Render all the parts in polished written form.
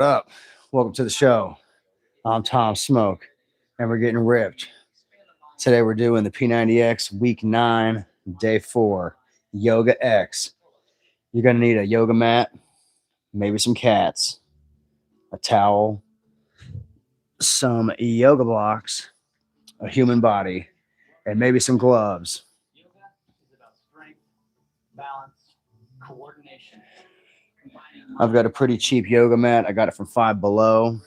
Up? Welcome to the show. I'm Tom Smoke, and we're getting ripped. Today we're doing the P90X Week 9, Day 4, Yoga X. You're going to need a yoga mat, maybe some cats, a towel, some yoga blocks, a human body, and maybe some gloves. I've got a pretty cheap yoga mat. I got it from Five Below.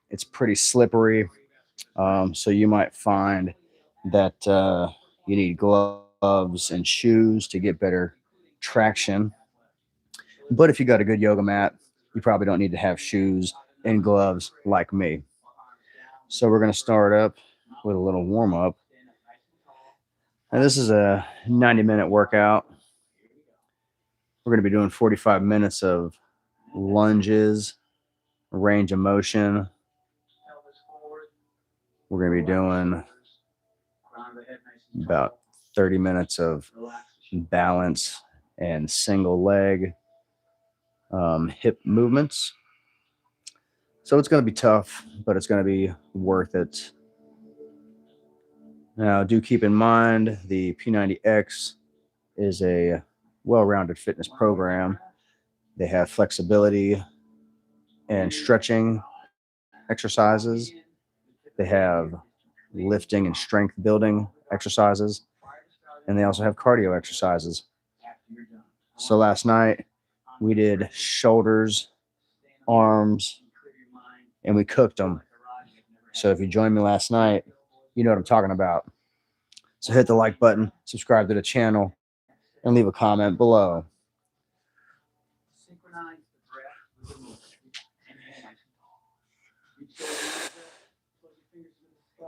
It's pretty slippery, so you might find that you need gloves and shoes to get better traction. But if you got a good yoga mat, you probably don't need to have shoes and gloves like me. So we're going to start up with a little warm up. Now, this is a 90-minute workout. We're going to be doing 45 minutes of lunges, range of motion. We're going to be doing about 30 minutes of balance and single leg hip movements. So it's going to be tough, but it's going to be worth it. Now, do keep in mind the P90X is a well-rounded fitness program. They have flexibility and stretching exercises. They have lifting and strength building exercises. And they also have cardio exercises. So last night we did shoulders, arms, and we cooked them. So if you joined me last night, you know what I'm talking about. So hit the like button, subscribe to the channel, and leave a comment below.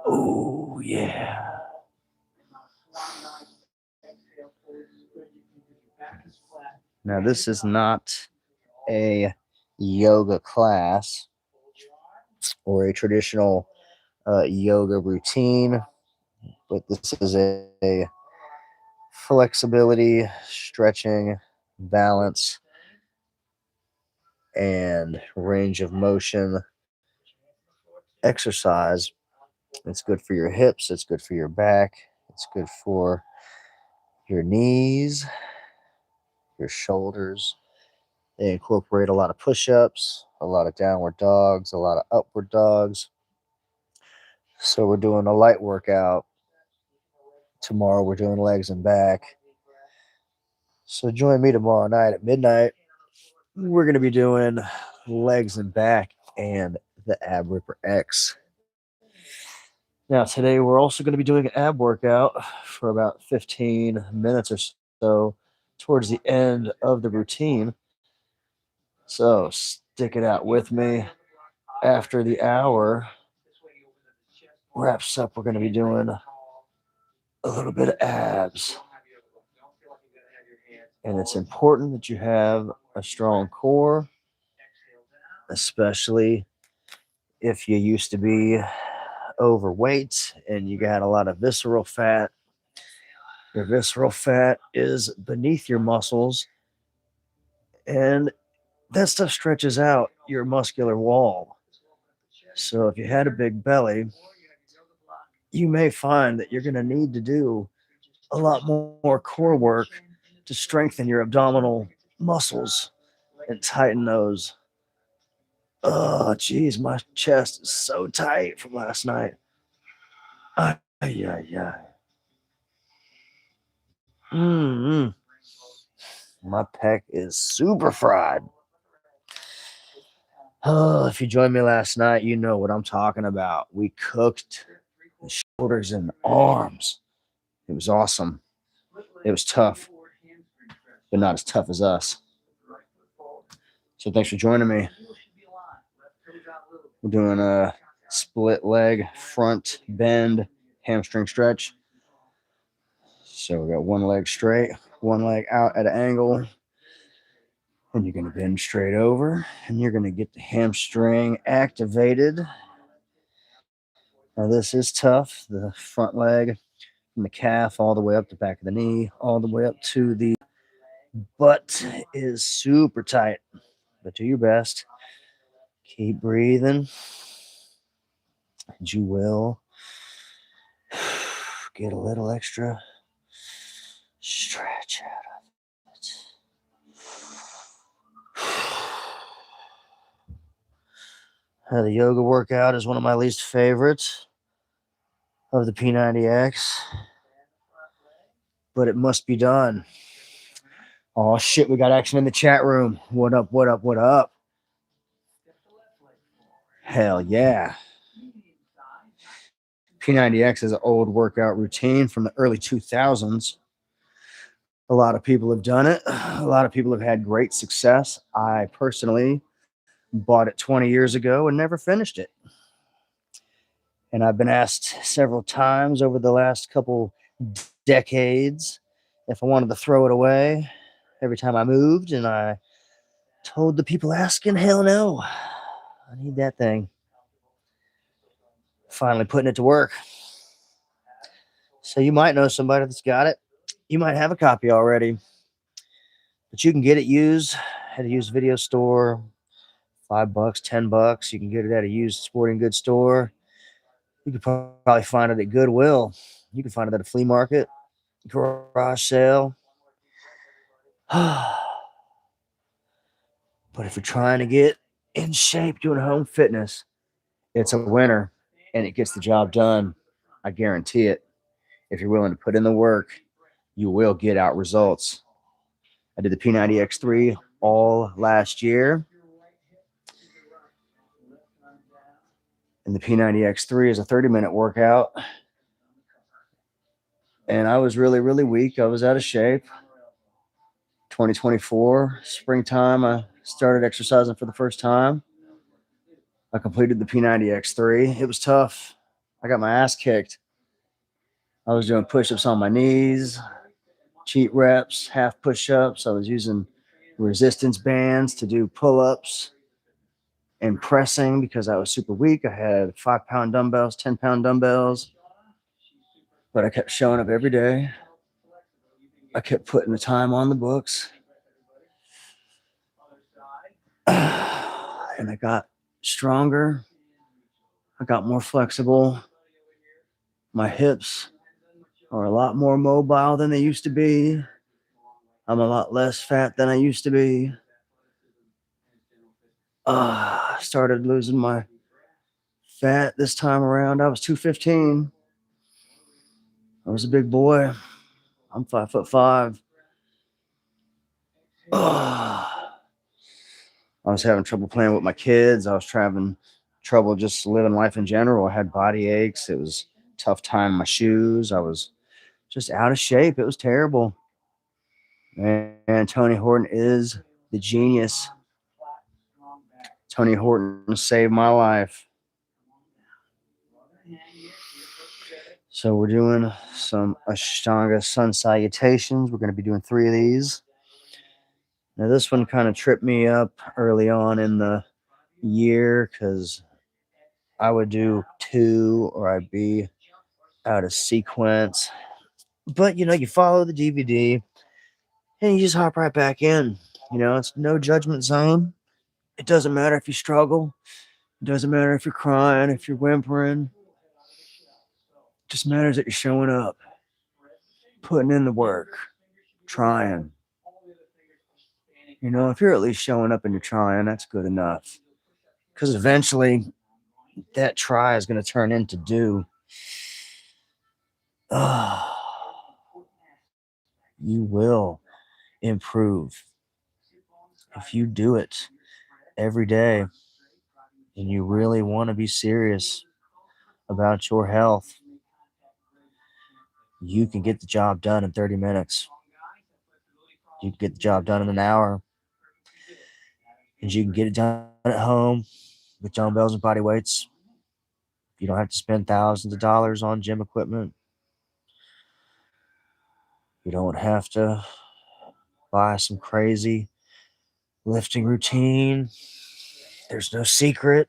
Oh, yeah. Now, this is not a yoga class or a traditional yoga routine, but this is a flexibility, stretching, balance, and range of motion exercise. It's good for your hips, it's good for your back, it's good for your knees, your shoulders. They incorporate a lot of push-ups, a lot of downward dogs, a lot of upward dogs. So we're doing a light workout. Tomorrow we're doing legs and back. So join me tomorrow night at midnight. We're going to be doing legs and back and the Ab Ripper X. Now today we're also going to be doing an ab workout for about 15 minutes or so towards the end of the routine. So stick it out with me. After the hour wraps up, we're going to be doing a little bit of abs. And it's important that you have a strong core, especially if you used to be overweight and you got a lot of visceral fat. Your visceral fat is beneath your muscles, and that stuff stretches out your muscular wall. So if you had a big belly, you may find that you're going to need to do a lot more core work to strengthen your abdominal muscles and tighten those. Oh, geez, my chest is so tight from last night. Ay, ay, ay. My pec is super fried. Oh, if you joined me last night, you know what I'm talking about. We cooked the shoulders and arms. It was awesome. It was tough, but not as tough as us. So thanks for joining me. We're doing a split leg front bend hamstring stretch. So we got one leg straight, one leg out at an angle. And you're going to bend straight over, and you're going to get the hamstring activated. Now, this is tough. The front leg from the calf all the way up the back of the knee, all the way up to the butt is super tight. But do your best. Keep breathing, and you will get a little extra stretch out of it. The yoga workout is one of my least favorites of the P90X, but it must be done. Oh shit, we got action in the chat room. What up, what up, what up? Hell yeah. P90X is an old workout routine from the early 2000s. A lot of people have done it. A lot of people have had great success. I personally bought it 20 years ago and never finished it. And I've been asked several times over the last couple decades if I wanted to throw it away every time I moved. And I told the people asking, hell no. I need that thing. Finally putting it to work. So you might know somebody that's got it. You might have a copy already, but you can get it used at a used video store. $5, $10. You can get it at a used sporting goods store. You could probably find it at Goodwill. You can find it at a flea market, garage sale. But if you're trying to get in shape doing home fitness, it's a winner and it gets the job done. I guarantee it. If you're willing to put in the work, you will get out results. I did the P90X3 all last year. And the P90X3 is a 30-minute workout. And I was really, really weak. I was out of shape. 2024, springtime, I started exercising for the first time. I completed the P90X3. It was tough. I got my ass kicked. I was doing push-ups on my knees, cheat reps, half push-ups. I was using resistance bands to do pull-ups and pressing because I was super weak. I had 5-pound dumbbells, 10-pound dumbbells, but I kept showing up every day. I kept putting the time on the books. And I got stronger. I got more flexible. My hips are a lot more mobile than they used to be. I'm a lot less fat than I used to be. I started losing my fat this time around. I was 215. I was a big boy. I'm 5'5". I was having trouble playing with my kids. I was having trouble just living life in general. I had body aches. It was tough tying my shoes. I was just out of shape. It was terrible. And Tony Horton is the genius. Tony Horton saved my life. So we're doing some Ashtanga sun salutations. We're going to be doing 3 of these. Now this one kind of tripped me up early on in the year because I would do 2 or I'd be out of sequence. But you follow the DVD and you just hop right back in. It's no judgment zone. It doesn't matter if you struggle. It doesn't matter if you're crying, if you're whimpering. It just matters that you're showing up, putting in the work, trying. If you're at least showing up and you're trying, that's good enough. Because eventually that try is going to turn into do. You will improve if you do it every day and you really want to be serious about your health. You can get the job done in 30 minutes. You can get the job done in an hour. And you can get it done at home with dumbbells and body weights. You don't have to spend thousands of dollars on gym equipment. You don't have to buy some crazy lifting routine. There's no secret.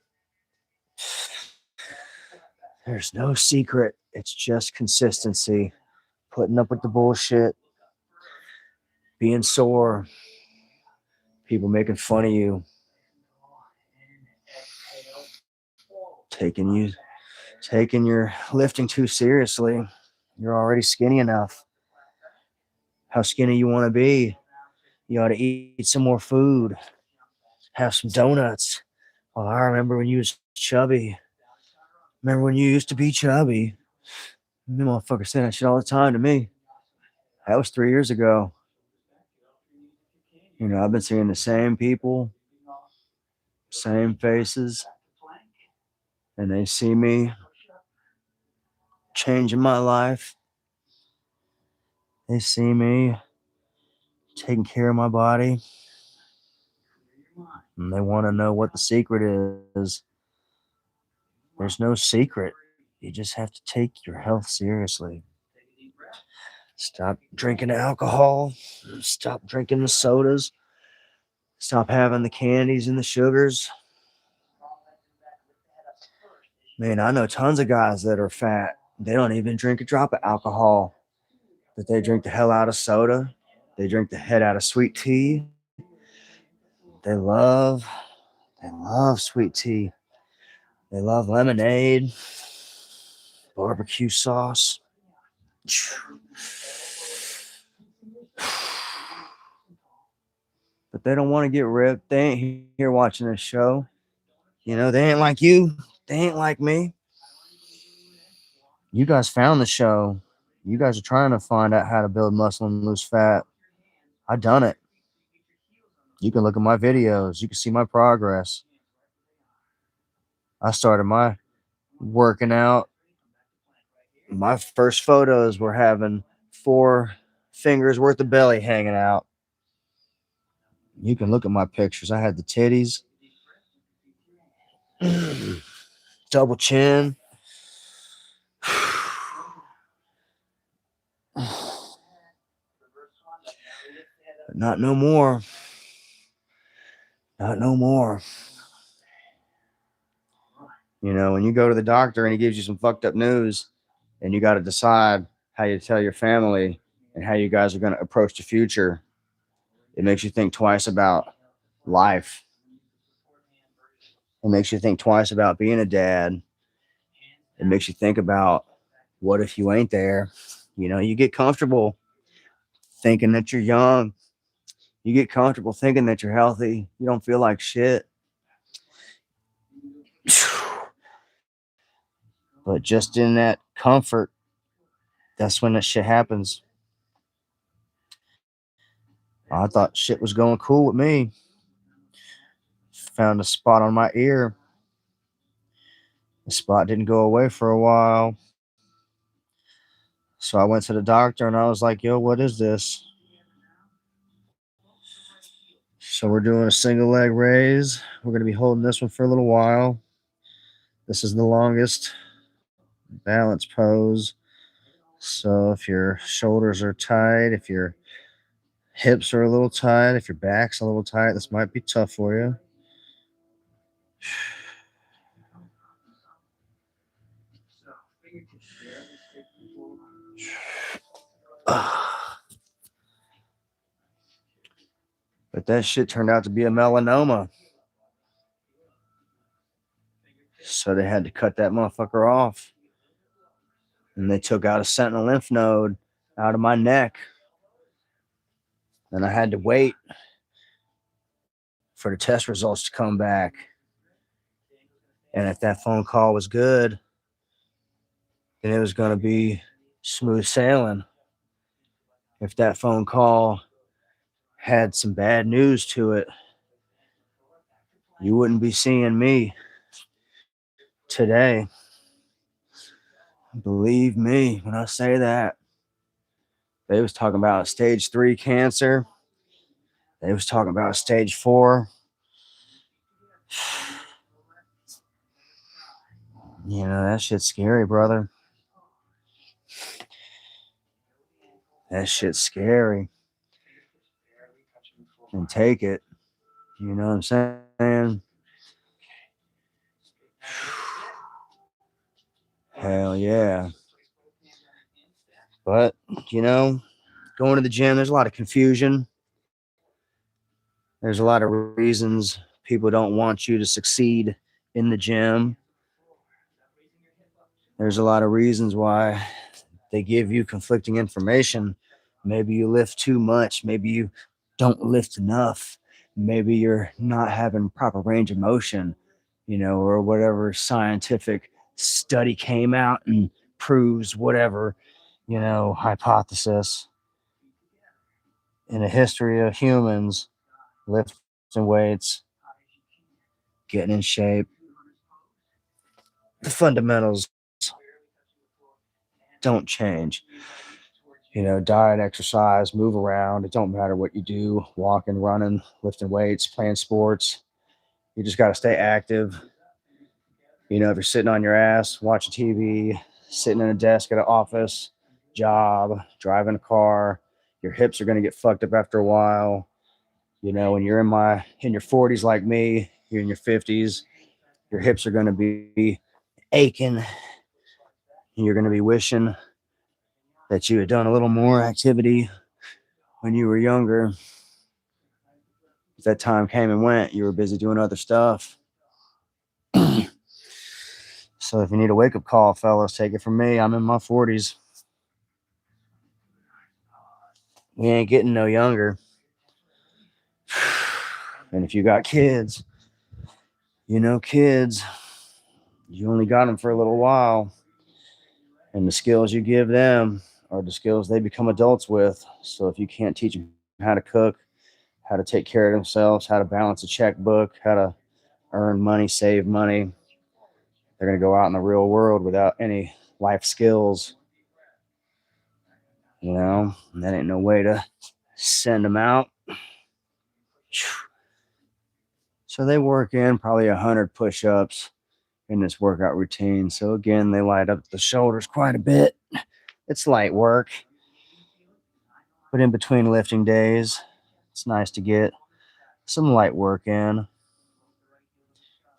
There's no secret. It's just consistency. Putting up with the bullshit. Being sore. People making fun of you. Taking your lifting too seriously. You're already skinny enough. How skinny you want to be? You ought to eat some more food. Have some donuts. Well, I remember when you was chubby. Remember when you used to be chubby? You motherfuckers say that shit all the time to me. That was 3 years ago. I've been seeing the same people, same faces, and they see me changing my life. They see me taking care of my body, and they want to know what the secret is. There's no secret. You just have to take your health seriously. Stop drinking alcohol. Stop drinking the sodas. Stop having the candies and the sugars. Man, I know tons of guys that are fat. They don't even drink a drop of alcohol, but they drink the hell out of soda. They drink the head out of sweet tea. They love sweet tea. They love lemonade, barbecue sauce. But they don't want to get ripped. They ain't here watching this show. They ain't like you. They ain't like me. You guys found the show. You guys are trying to find out how to build muscle and lose fat. I done it. You can look at my videos. You can see my progress. I started my working out. My first photos were having 4 fingers worth of belly hanging out. You can look at my pictures. I had the titties, double chin. But not no more. Not no more. When you go to the doctor and he gives you some fucked up news, and you got to decide how you tell your family and how you guys are going to approach the future, it makes you think twice about life. It makes you think twice about being a dad. It makes you think about what if you ain't there. You get comfortable thinking that you're young. You get comfortable thinking that you're healthy. You don't feel like shit. But just in that comfort, that's when that shit happens. I thought shit was going cool with me. Found a spot on my ear. The spot didn't go away for a while. So I went to the doctor and I was like, yo, what is this? So we're doing a single leg raise. We're going to be holding this one for a little while. This is the longest balance pose. So if your shoulders are tight, if your hips are a little tight, if your back's a little tight, this might be tough for you. But that shit turned out to be a melanoma. So they had to cut that motherfucker off. And they took out a sentinel lymph node out of my neck. And I had to wait for the test results to come back. And if that phone call was good, then it was going to be smooth sailing. If that phone call had some bad news to it, you wouldn't be seeing me today. Believe me when I say that. They was talking about stage 3 cancer. They was talking about stage 4. That shit's scary, brother. That shit's scary. And take it. You know what I'm saying? Hell yeah. But, going to the gym, there's a lot of confusion. There's a lot of reasons people don't want you to succeed in the gym. There's a lot of reasons why they give you conflicting information. Maybe you lift too much. Maybe you don't lift enough. Maybe you're not having proper range of motion, or whatever scientific study came out and proves whatever, hypothesis. In the history of humans, lifting weights, getting in shape, the fundamentals don't change. Diet, exercise, move around. It don't matter what you do, walking, running, lifting weights, playing sports. You just got to stay active. If you're sitting on your ass, watching TV, sitting in a desk at an office, job, driving a car, your hips are going to get fucked up after a while. When you're in your 40s like me, you're in your 50s, your hips are going to be aching. You're going to be wishing that you had done a little more activity when you were younger. That time came and went. You were busy doing other stuff. So if you need a wake-up call, fellas, take it from me. I'm in my 40s. We ain't getting no younger. And if you got kids, kids, you only got them for a little while. And the skills you give them are the skills they become adults with. So if you can't teach them how to cook, how to take care of themselves, how to balance a checkbook, how to earn money, save money, they're going to go out in the real world without any life skills. And that ain't no way to send them out. So they work in probably 100 push-ups in this workout routine. So again, they light up the shoulders quite a bit. It's light work. But in between lifting days, it's nice to get some light work in.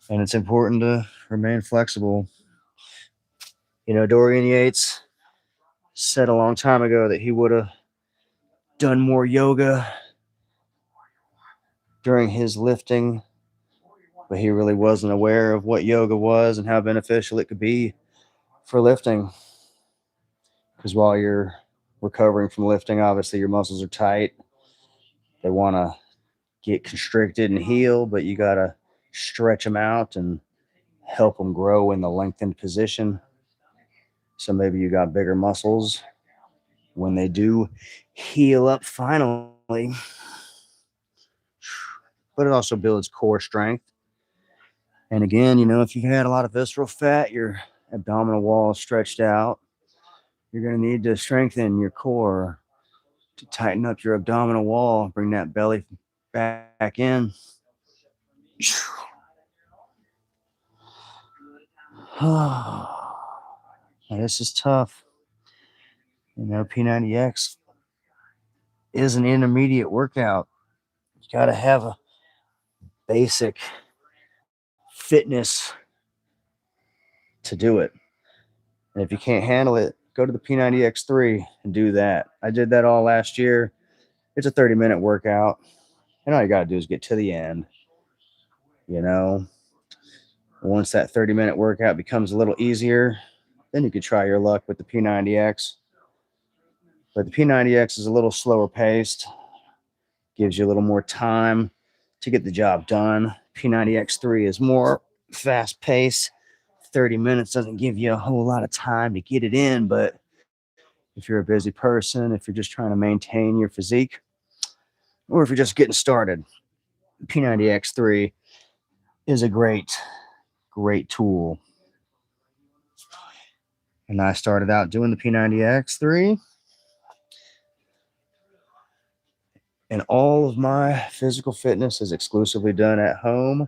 And it's important to remain flexible. Dorian Yates said a long time ago that he would have done more yoga during his lifting, but he really wasn't aware of what yoga was and how beneficial it could be for lifting. Because while you're recovering from lifting, obviously your muscles are tight. They want to get constricted and heal, but you got to stretch them out and help them grow in the lengthened position. So maybe you got bigger muscles when they do heal up finally. But it also builds core strength. And again, if you had a lot of visceral fat, your abdominal wall is stretched out, you're going to need to strengthen your core to tighten up your abdominal wall, bring that belly back in. This is tough. P90X is an intermediate workout. You got to have a basic fitness to do it. And if you can't handle it, go to the P90X3 and do that. I did that all last year. It's a 30-minute workout. And all you got to do is get to the end. Once that 30-minute workout becomes a little easier, then you could try your luck with the P90X. But the P90X is a little slower paced, gives you a little more time to get the job done. P90X3 is more fast paced. 30 minutes doesn't give you a whole lot of time to get it in, but if you're a busy person, if you're just trying to maintain your physique, or if you're just getting started, P90X3 is a great tool. And I started out doing the P90X3, and all of my physical fitness is exclusively done at home,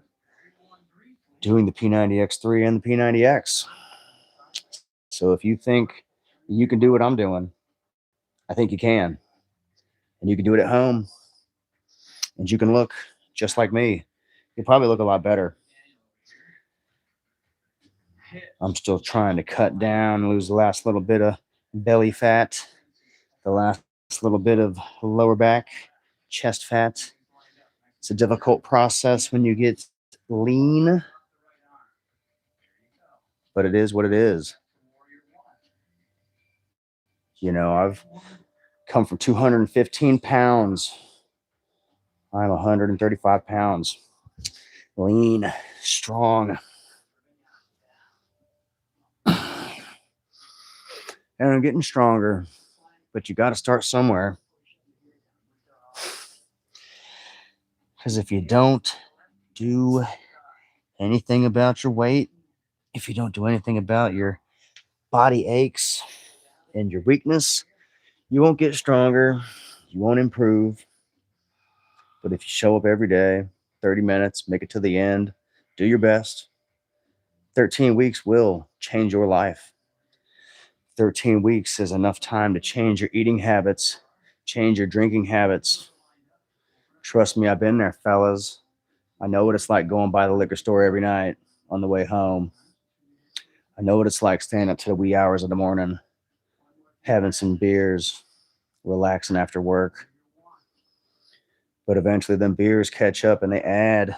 doing the P90X3 and the P90X. So if you think you can do what I'm doing, I think you can. And you can do it at home. And you can look just like me. You'll probably look a lot better. I'm still trying to cut down and lose the last little bit of belly fat, the last little bit of lower back, chest fat. It's a difficult process when you get lean. but it is what it is. I've come from 215 pounds. I'm 135 pounds. Lean, strong. And I'm getting stronger, but you got to start somewhere. Because if you don't do anything about your weight, if you don't do anything about your body aches and your weakness, you won't get stronger. You won't improve. But if you show up every day, 30 minutes, make it to the end, do your best, 13 weeks will change your life. 13 weeks is enough time to change your eating habits, change your drinking habits. Trust me, I've been there, fellas. I know what it's like going by the liquor store every night on the way home. I know what it's like staying up to the wee hours of the morning, having some beers, relaxing after work. But eventually, them beers catch up and they add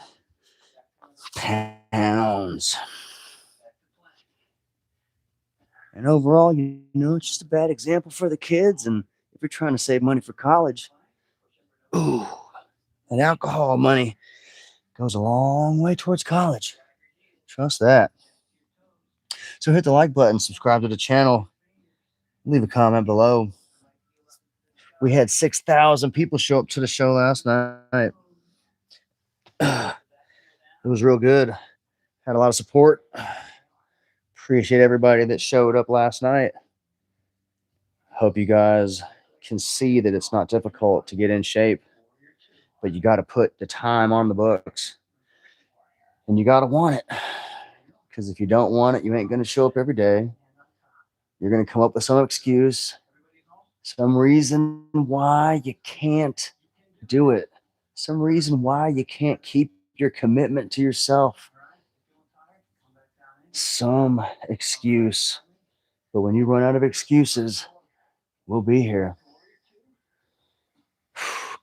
pounds. And overall, it's just a bad example for the kids. And if you're trying to save money for college, ooh, that alcohol money goes a long way towards college. Trust that. So hit the like button, subscribe to the channel, leave a comment below. We had 6,000 people show up to the show last night. It was real good. Had a lot of support. Appreciate everybody that showed up last night. Hope you guys can see that it's not difficult to get in shape, but you got to put the time on the books and you got to want it. Because if you don't want it, you ain't going to show up every day. You're going to come up with some excuse, some reason why you can't do it, some reason why you can't keep your commitment to yourself. Some excuse. But when you run out of excuses, we'll be here.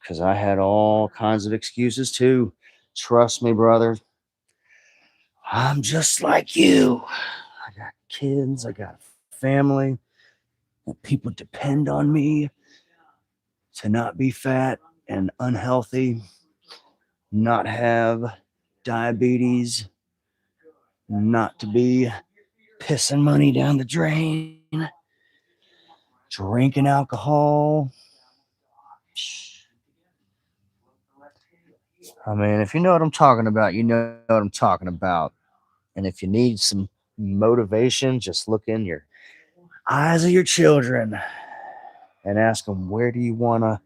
Because I had all kinds of excuses too. Trust me, brother. I'm just like you. I got kids, I got family. People depend on me to not be fat and unhealthy, not have diabetes, not to be pissing money down the drain, drinking alcohol. I mean, if you know what I'm talking about, you know what I'm talking about. And if you need some motivation, just look in your eyes of your children and ask them, what do you want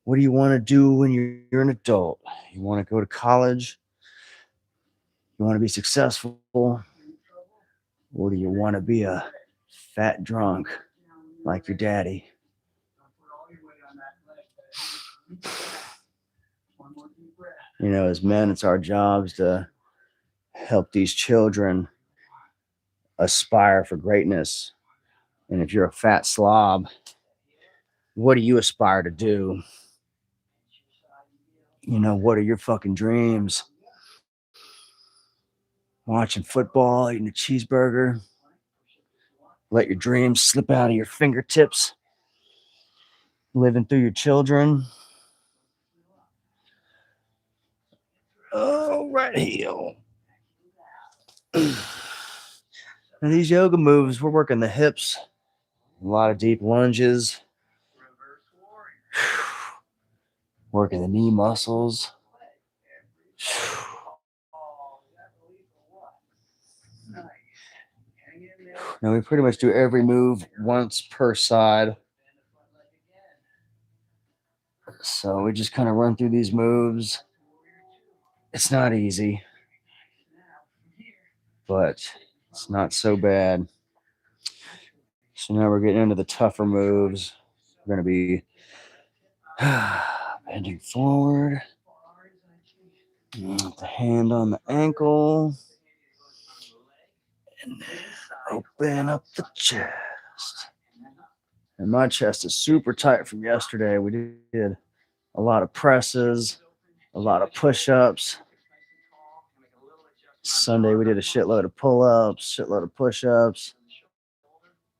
to do when you're an adult? You want to go to college? You want to be successful? Or do you want to be a fat drunk like your daddy? As men, it's our jobs to help these children aspire for greatness. And if you're a fat slob, what do you aspire to do? What are your fucking dreams? Watching football, eating a cheeseburger, let your dreams slip out of your fingertips, living through your children. Oh, right heel. Now these yoga moves, we're working the hips, a lot of deep lunges, working the knee muscles. Now we pretty much do every move once per side. So we just kind of run through these moves. It's not easy, but it's not so bad. So now we're getting into the tougher moves. We're going to be bending forward, the hand on the ankle, and open up the chest. And my chest is super tight from yesterday. We did a lot of presses, a lot of push-ups. Sunday, we did a shitload of pull-ups, shitload of push-ups.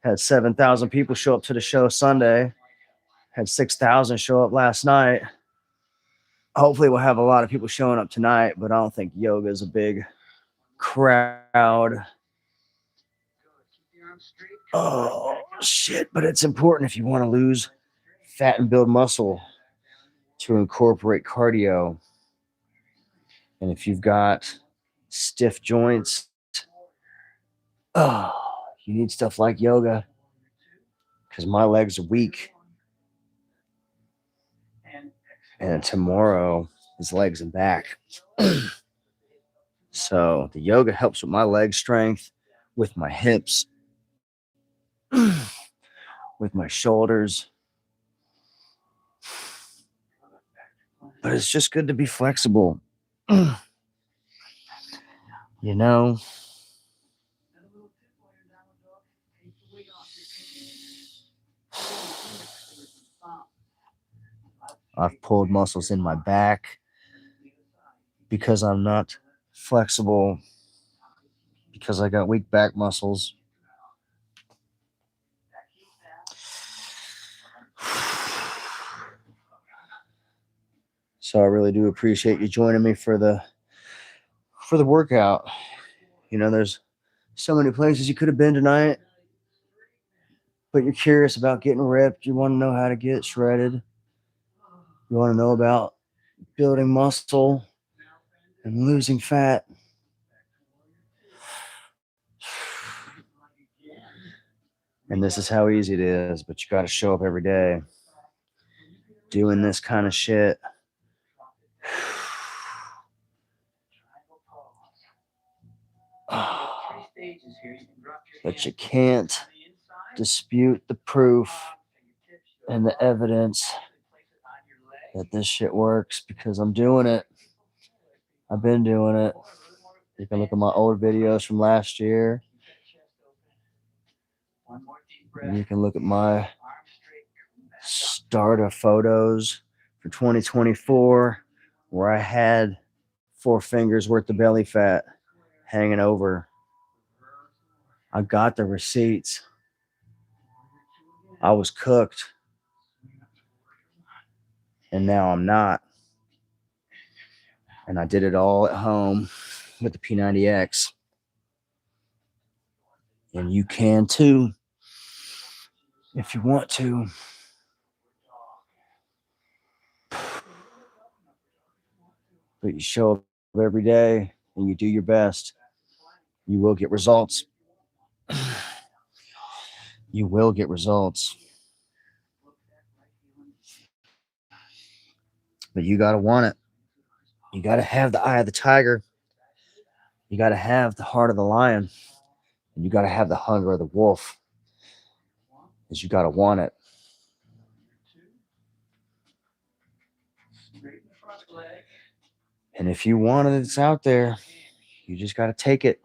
Had 7,000 people show up to the show Sunday. Had 6,000 show up last night. Hopefully, we'll have a lot of people showing up tonight, but I don't think yoga is a big crowd. Oh, shit. But it's important if you want to lose fat and build muscle to incorporate cardio. And if you've got stiff joints, oh, you need stuff like yoga because my legs are weak. And tomorrow is legs and back. So the yoga helps with my leg strength, with my hips, with my shoulders. But it's just good to be flexible. You know, I've pulled muscles in my back because I'm not flexible, because I got weak back muscles. So I really do appreciate you joining me for the workout. You know, there's so many places you could have been tonight, but you're curious about getting ripped. You want to know how to get shredded. You want to know about building muscle and losing fat. And this is how easy it is, but you got to show up every day doing this kind of shit. But you can't dispute the proof and the evidence that this shit works because I'm doing it. I've been doing it. You can look at my old videos from last year. And you can look at my starter photos for 2024 where I had 4 fingers worth of belly fat hanging over. I got the receipts. I was cooked. And now I'm not. And I did it all at home with the P90X. And you can too, if you want to. But you show up every day and you do your best. You will get results. You will get results. But you got to want it. You got to have the eye of the tiger. You got to have the heart of the lion. And you got to have the hunger of the wolf. Because you got to want it. And if you want it, it's out there. You just got to take it.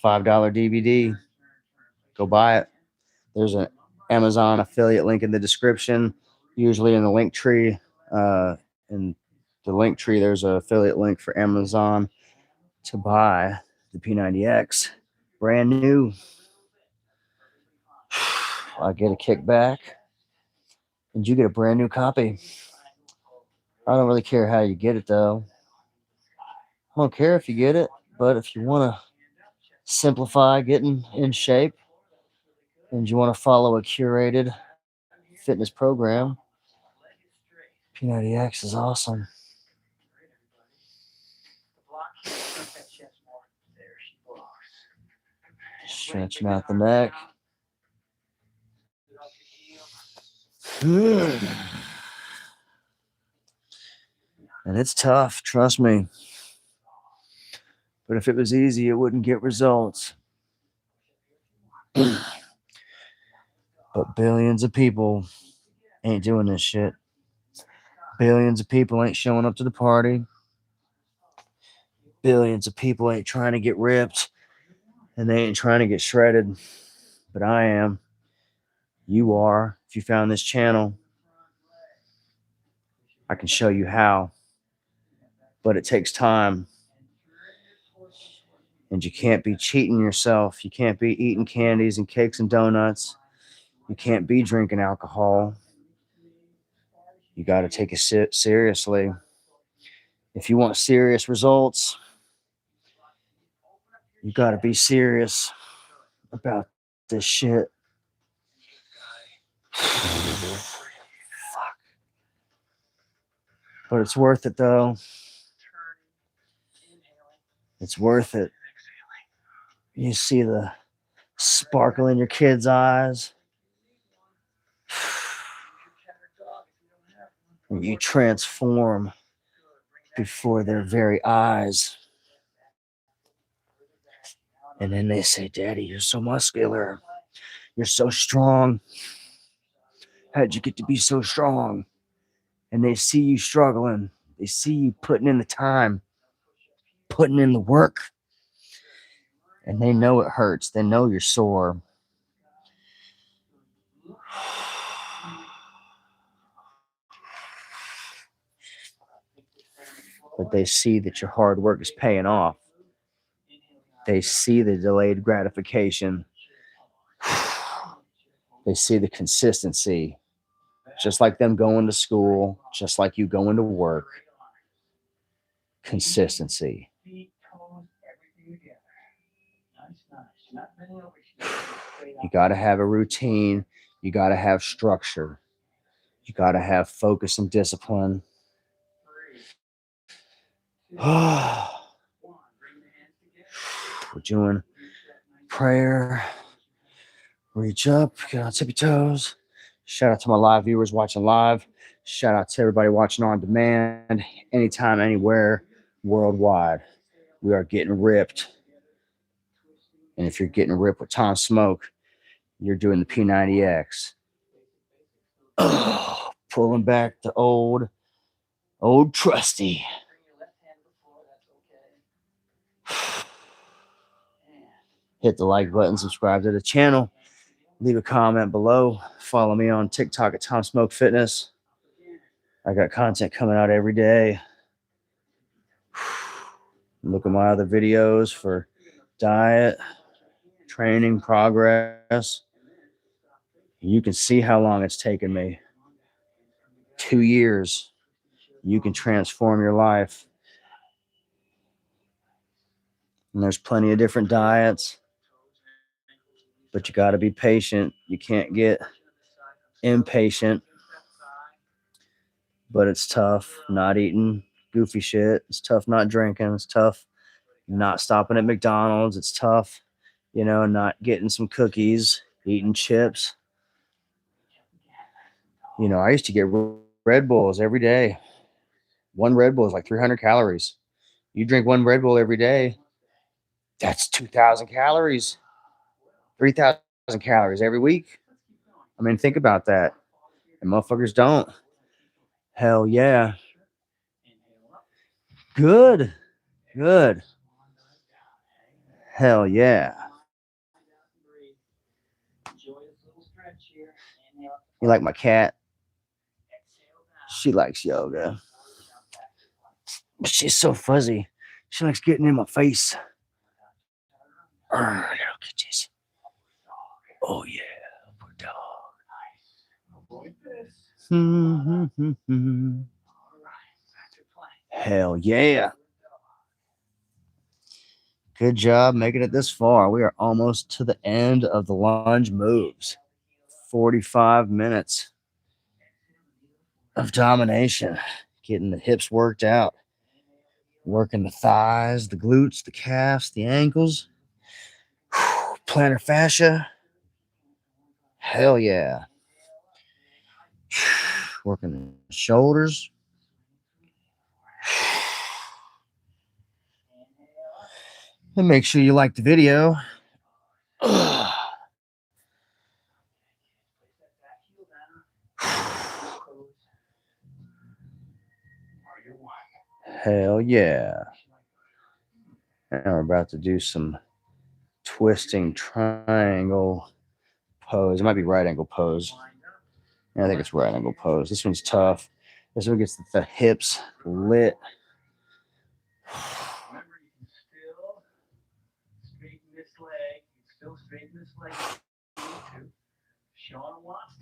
$5 DVD. Go buy it. There's an Amazon affiliate link in the description, usually in the link tree. In the link tree, there's an affiliate link for Amazon to buy the P90X. Brand new. I get a kickback, and you get a brand new copy. I don't really care how you get it, though. I don't care if you get it, but if you want to simplify getting in shape and you want to follow a curated fitness program, P90X is awesome. Stretching out the neck. And it's tough, trust me. But if it was easy, it wouldn't get results. But billions of people ain't doing this shit. Billions of people ain't showing up to the party. Billions of people ain't trying to get ripped. And they ain't trying to get shredded. But I am. You are. If you found this channel, I can show you how. But it takes time. And you can't be cheating yourself. You can't be eating candies and cakes and donuts. You can't be drinking alcohol. You got to take it seriously. If you want serious results, you got to be serious about this shit. Fuck. But it's worth it, though. It's worth it. You see the sparkle in your kids' eyes. You transform before their very eyes. And then they say, Daddy, you're so muscular. You're so strong. How'd you get to be so strong? And they see you struggling. They see you putting in the time, putting in the work. And they know it hurts. They know you're sore. But they see that your hard work is paying off. They see the delayed gratification. They see the consistency. Just like them going to school, just like you going to work. Consistency. You got to have a routine. You got to have structure. You got to have focus and discipline. We're doing prayer. Reach up, get on tippy toes. Shout out to my live viewers watching live. Shout out to everybody watching on demand, anytime, anywhere, worldwide. We are getting ripped. And if you're getting ripped with Tom Smoke, you're doing the P90X. Pulling back the old trusty. Hit the like button, subscribe to the channel, leave a comment below. Follow me on TikTok at Tom Smoke Fitness. I got content coming out every day. Look at my other videos for diet, training, progress. You can see how long it's taken me. 2 years. You can transform your life. And there's plenty of different diets. But you got to be patient. You can't get impatient. But it's tough not eating goofy shit. It's tough not drinking. It's tough not stopping at McDonald's. It's tough, not getting some cookies, eating chips. I used to get Red Bulls every day. One Red Bull is like 300 calories. You drink one Red Bull every day, that's 2,000 calories. 3,000 calories every week. I mean, think about that. And motherfuckers don't. Hell yeah. Good. Hell yeah. You like my cat? She likes yoga. But she's so fuzzy. She likes getting in my face. Little kitties. Oh yeah, poor dog. Hell yeah. Good job making it this far. We are almost to the end of the lunge moves. 45 minutes of domination. Getting the hips worked out. Working the thighs, the glutes, the calves, the ankles. Plantar fascia. Hell yeah. Working the shoulders. And make sure you like the video. Hell yeah. And we're about to do some twisting triangle pose. It might be right angle pose. Yeah, I think it's right angle pose. This one's tough. This one gets the hips lit.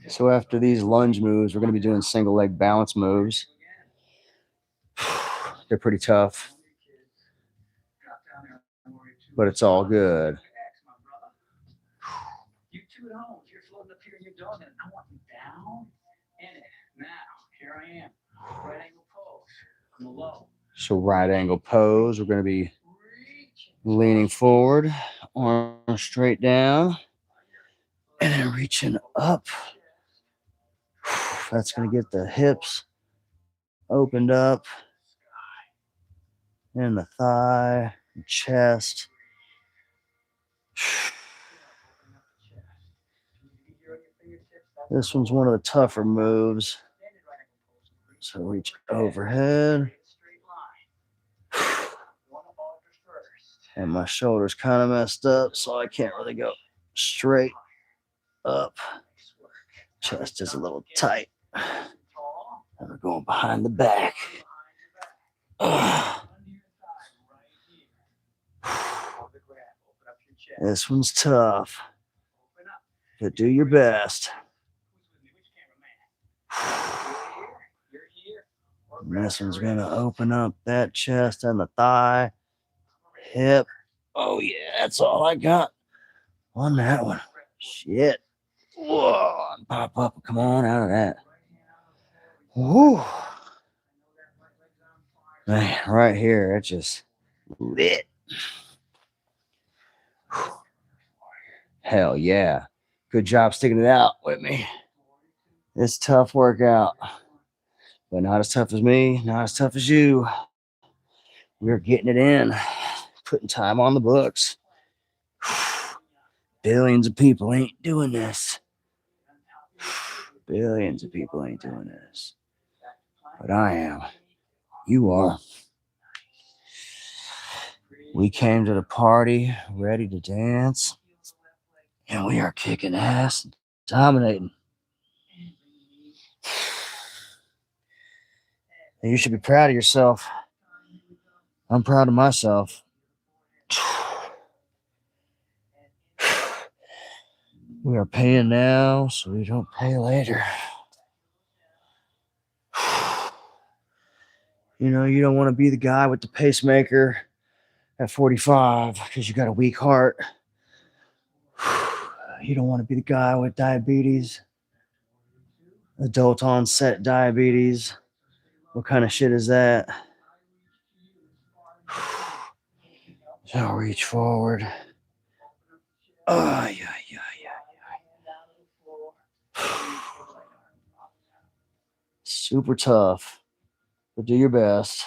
So after these lunge moves, we're going to be doing single leg balance moves. They're pretty tough, but it's all good. So right angle pose, we're going to be leaning forward, arms straight down, and then reaching up. That's going to get the hips opened up, and the thigh, chest. This one's one of the tougher moves. So reach overhead. And my shoulder's kind of messed up, so I can't really go straight up. Chest is a little tight. And we're going behind the back. This one's tough, but do your best. And this one's going to open up that chest and the thigh, hip. Oh, yeah, that's all I got on that one. Shit. Whoa, pop up. Come on out of that. Woo. Man, right here, it's just lit. Hell yeah. Good job sticking it out with me. It's a tough workout, but not as tough as me, not as tough as you. We're getting it in, putting time on the books. Billions of people ain't doing this. Billions of people ain't doing this. But I am. You are. We came to the party ready to dance, and we are kicking ass, dominating. And you should be proud of yourself. I'm proud of myself. We are paying now, so we don't pay later. You know, you don't want to be the guy with the pacemaker at 45 because you got a weak heart. You don't want to be the guy with diabetes, adult onset diabetes. What kind of shit is that? So reach forward. Oh, yeah. Super tough, but do your best.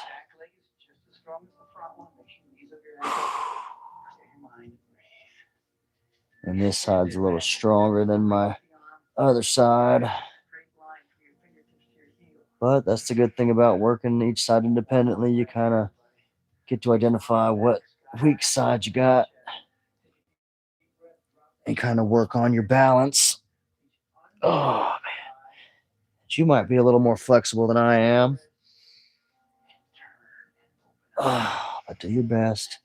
And this side's a little stronger than my other side. But that's the good thing about working each side independently. You kind of get to identify what weak side you got and kind of work on your balance. Oh, man. You might be a little more flexible than I am. But do your best.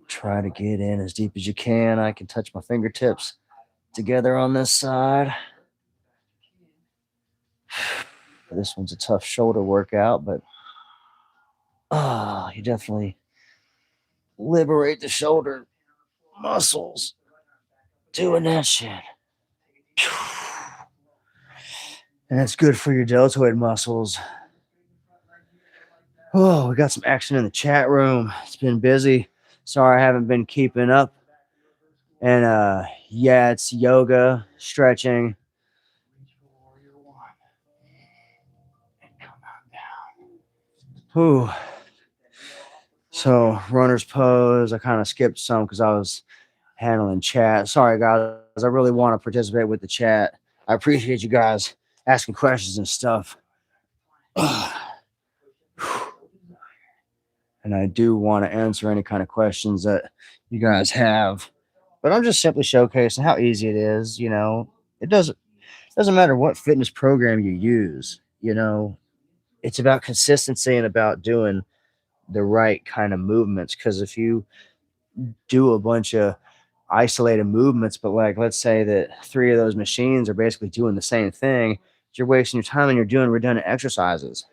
Try to get in as deep as you can. I can touch my fingertips together on this side. This one's a tough shoulder workout, but you definitely liberate the shoulder muscles doing that shit. And it's good for your deltoid muscles. Oh, we got some action in the chat room. It's been busy. Sorry I haven't been keeping up. And yeah, it's yoga, stretching. Whew. So runner's pose, I kind of skipped some because I was handling chat. Sorry, guys. I really want to participate with the chat. I appreciate you guys asking questions and stuff. And I do want to answer any kind of questions that you guys have. But I'm just simply showcasing how easy it is. You know, it doesn't matter what fitness program you use. You know, it's about consistency and about doing the right kind of movements. Because if you do a bunch of isolated movements, but like let's say that 3 of those machines are basically doing the same thing. You're wasting your time and you're doing redundant exercises.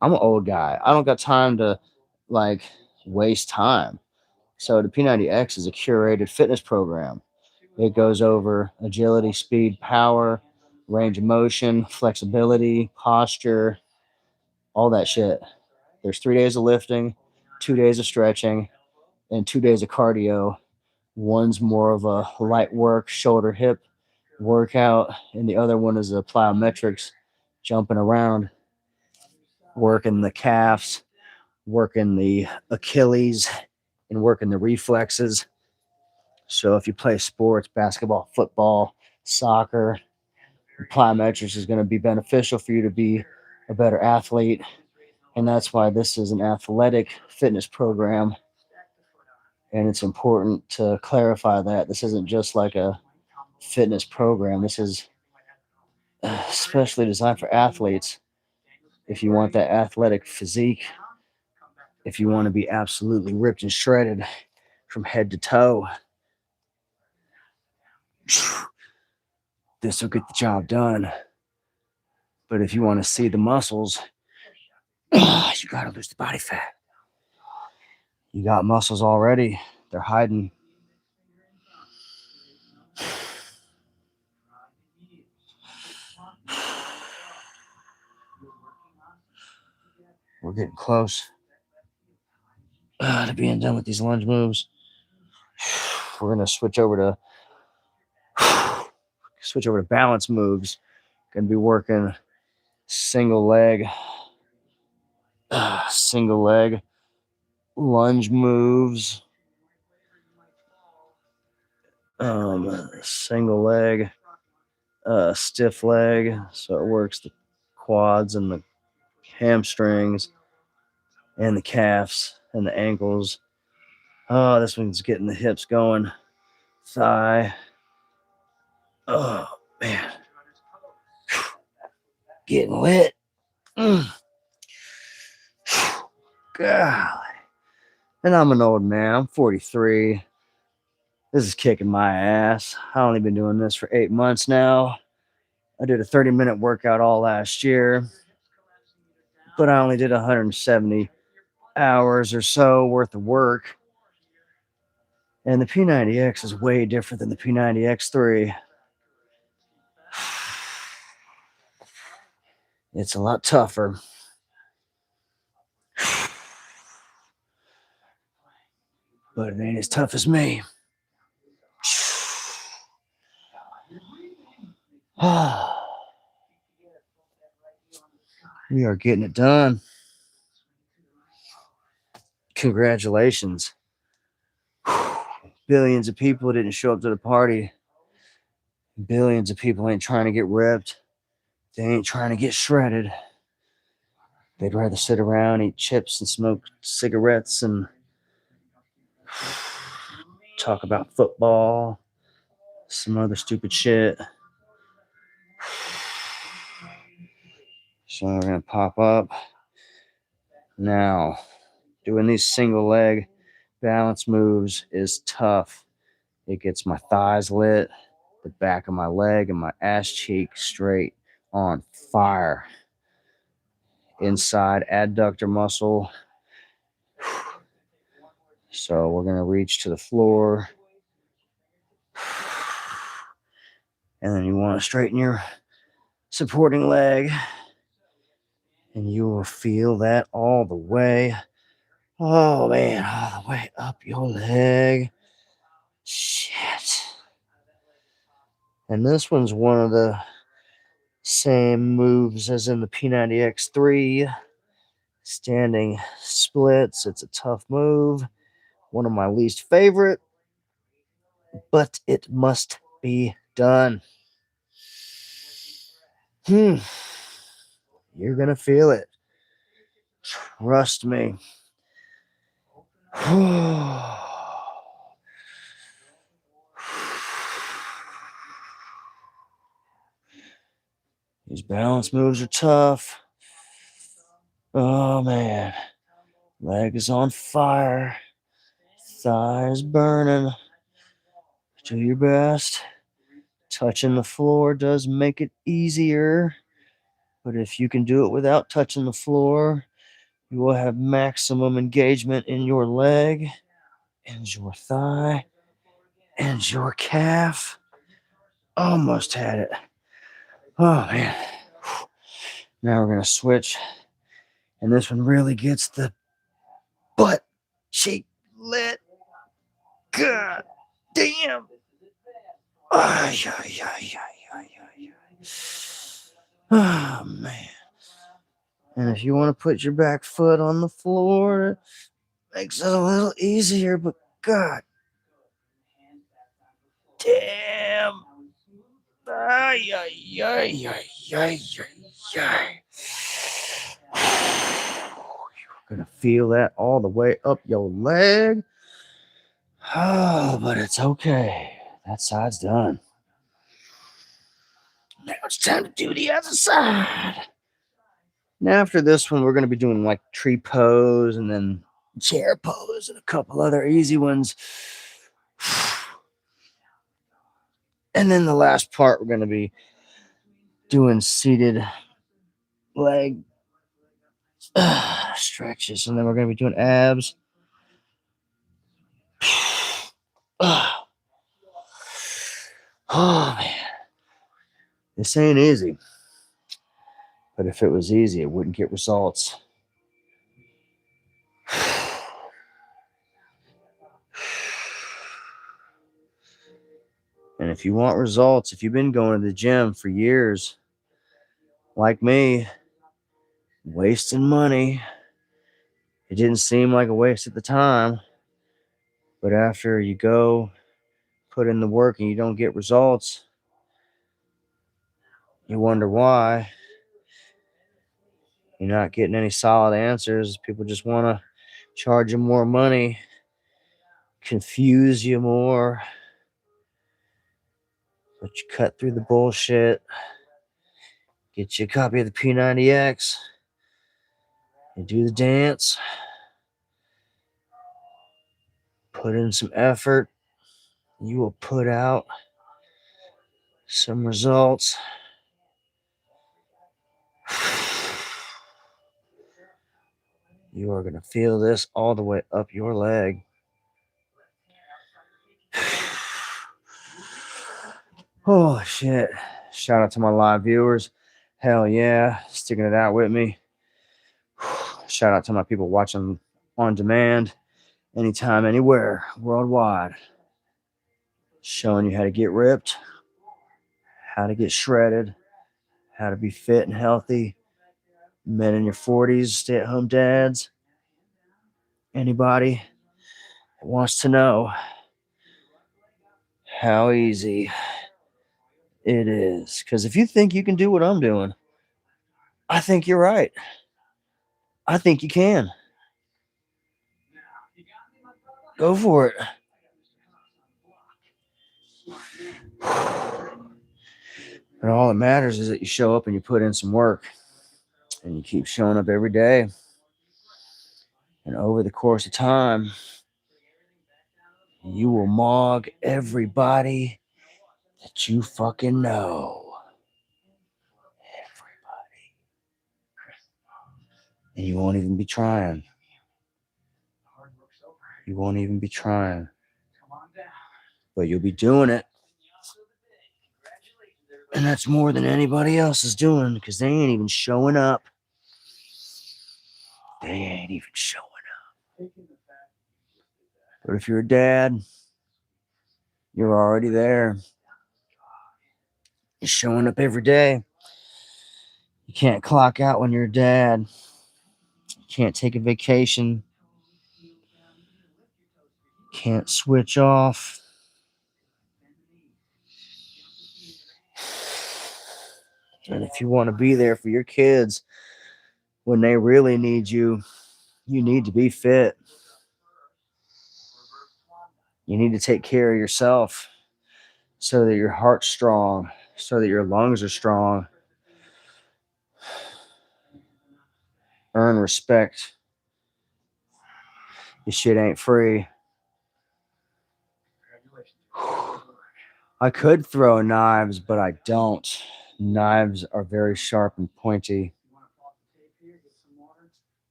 I'm an old guy. I don't got time to like waste time. So the P90X is a curated fitness program. It goes over agility, speed, power, range of motion, flexibility, posture, all that shit. There's 3 days of lifting, 2 days of stretching, and 2 days of cardio. One's more of a light work, shoulder, hip workout, and the other one is a plyometrics, jumping around, working the calves, working the Achilles, and working the reflexes. So if you play sports, basketball, football, soccer, plyometrics is going to be beneficial for you to be a better athlete. And that's why this is an athletic fitness program. And it's important to clarify that this isn't just like a fitness program. This is especially designed for athletes. If you want that athletic physique, if you want to be absolutely ripped and shredded from head to toe, this will get the job done. But if you want to see the muscles, you got to lose the body fat. You got muscles already. They're hiding. We're getting close to being done with these lunge moves. We're going to switch over to balance moves. Going to be working single leg lunge moves, single leg, stiff leg, so it works the quads and the hamstrings and the calves and the ankles. Oh, this one's getting the hips going. Thigh. Oh man, getting lit. God. And I'm an old man. I'm 43. This is kicking my ass. I only been doing this for 8 months now. I did a 30-minute workout all last year, but I only did 170 hours or so worth of work. And the P90X is way different than the P90X3. It's a lot tougher. But it ain't as tough as me. We are getting it done. Congratulations. Billions of people didn't show up to the party. Billions of people ain't trying to get ripped. They ain't trying to get shredded. They'd rather sit around, eat chips, and smoke cigarettes and talk about football, some other stupid shit. So we're going to pop up. Now, doing these single leg balance moves is tough. It gets my thighs lit, the back of my leg, and my ass cheek straight on fire. Inside adductor muscle. So we're going to reach to the floor. And then you want to straighten your supporting leg. And you will feel that all the way. Oh, man, all the way up your leg. Shit. And this one's one of the same moves as in the P90X3. Standing splits. It's a tough move. One of my least favorite. But it must be done. You're going to feel it. Trust me. These balance moves are tough. Oh, man. Leg is on fire. Thighs burning. Do your best. Touching the floor does make it easier, but if you can do it without touching the floor, you will have maximum engagement in your leg and your thigh and your calf. Almost had it. Oh, man. Now we're going to switch. And this one really gets the butt cheek lit. God damn. Ay, ay, ay, ay, ay, ay. Oh, man. And if you want to put your back foot on the floor, it makes it a little easier, but God damn. Ay, ay, ay, ay, ay, ay, ay. You're going to feel that all the way up your leg. Oh, but it's okay. That side's done. Now it's time to do the other side. Now after this one, we're going to be doing like tree pose and then chair pose and a couple other easy ones. And then the last part, we're going to be doing seated leg stretches. And then we're going to be doing abs. Oh, man. This ain't easy. But if it was easy, it wouldn't get results. And if you want results, if you've been going to the gym for years, like me, wasting money, it didn't seem like a waste at the time. But after you go put in the work and you don't get results, you wonder why. You're not getting any solid answers. People just want to charge you more money, confuse you more. But you cut through the bullshit, get you a copy of the P90X, and do the dance, put in some effort, you will put out some results. You are going to feel this all the way up your leg. Oh, shit. Shout out to my live viewers. Hell yeah. Sticking it out with me. Shout out to my people watching on demand, anytime, anywhere, worldwide. Showing you how to get ripped, how to get shredded, how to be fit and healthy. Men in your 40s, stay-at-home dads. Anybody that wants to know how easy it is. Because if you think you can do what I'm doing, I think you're right. I think you can. Go for it. And all that matters is that you show up and you put in some work. And you keep showing up every day. And over the course of time, you will mog everybody that you fucking know. Everybody. And you won't even be trying. You won't even be trying. But you'll be doing it. And that's more than anybody else is doing because they ain't even showing up. They ain't even showing up. But if you're a dad, you're already there. You're showing up every day. You can't clock out when you're a dad. You can't take a vacation. Can't switch off. And if you want to be there for your kids when they really need you, you need to be fit. You need to take care of yourself so that your heart's strong, so that your lungs are strong. Earn respect. This shit ain't free. I could throw knives, but I don't. Knives are very sharp and pointy.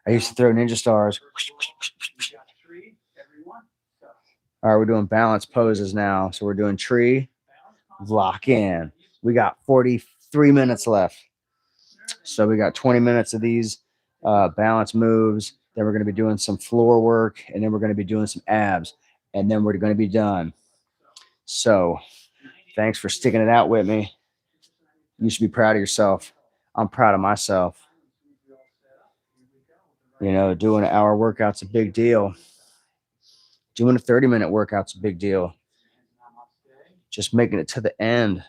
I used to throw ninja stars. All right, we're doing balance poses now. So we're doing tree, lock in. We got 43 minutes left. So we got 20 minutes of these balance moves. Then we're going to be doing some floor work, and then we're going to be doing some abs, and then we're going to be done. So thanks for sticking it out with me. You should be proud of yourself. I'm proud of myself. You know, doing an hour workout's a big deal. Doing a 30-minute workout's a big deal. Just making it to the end.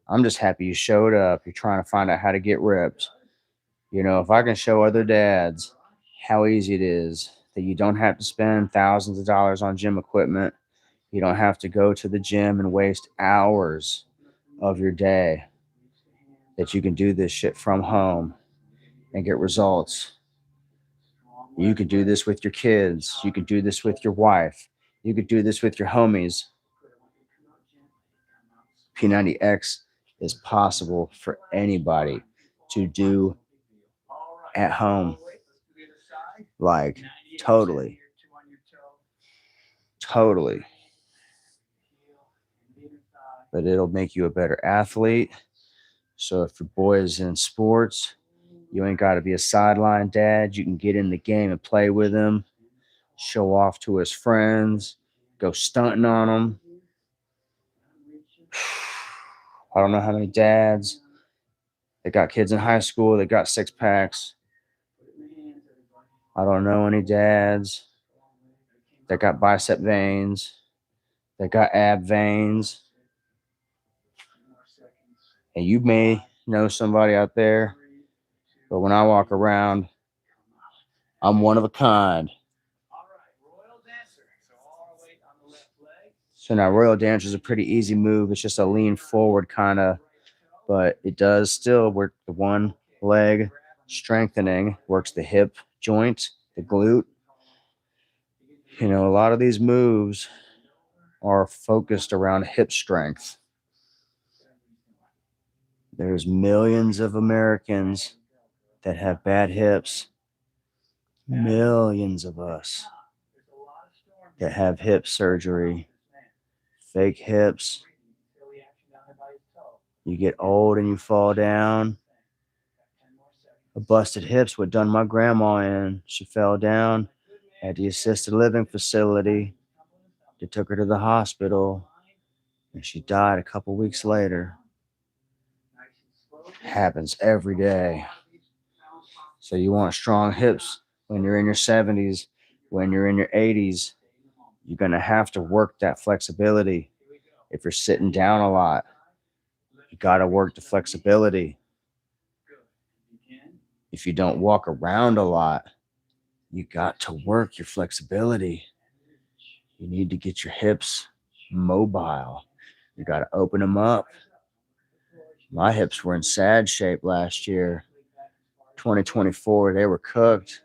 I'm just happy you showed up. You're trying to find out how to get ripped. You know, if I can show other dads how easy it is, that you don't have to spend thousands of dollars on gym equipment. You don't have to go to the gym and waste hours of your day. That you can do this shit from home and get results. You could do this with your kids. You could do this with your wife. You could do this with your homies. P90X is possible for anybody to do at home. Like, totally. Totally. But it'll make you a better athlete. So if your boy is in sports, you ain't got to be a sideline dad. You can get in the game and play with him, show off to his friends, go stunting on them. I don't know how many dads that got kids in high school that got six packs. I don't know any dads that got bicep veins, that got ab veins. And you may know somebody out there, but when I walk around, I'm one of a kind. So now Royal Dancer is a pretty easy move. It's just a lean forward kind of, but it does still work the one leg strengthening, works the hip joint, the glute. You know, a lot of these moves are focused around hip strength. There's millions of Americans that have bad hips. Millions of us that have hip surgery, fake hips. You get old and you fall down. A busted hip's what done my grandma in. She fell down at the assisted living facility. They took her to the hospital and she died a couple weeks later. Happens every day. So you want strong hips when you're in your 70s, when you're in your 80s. You're going to have to work that flexibility. If you're sitting down a lot, you got to work the flexibility. If you don't walk around a lot, you got to work your flexibility. You need to get your hips mobile. You got to open them up. My hips were in sad shape last year. 2024, they were cooked.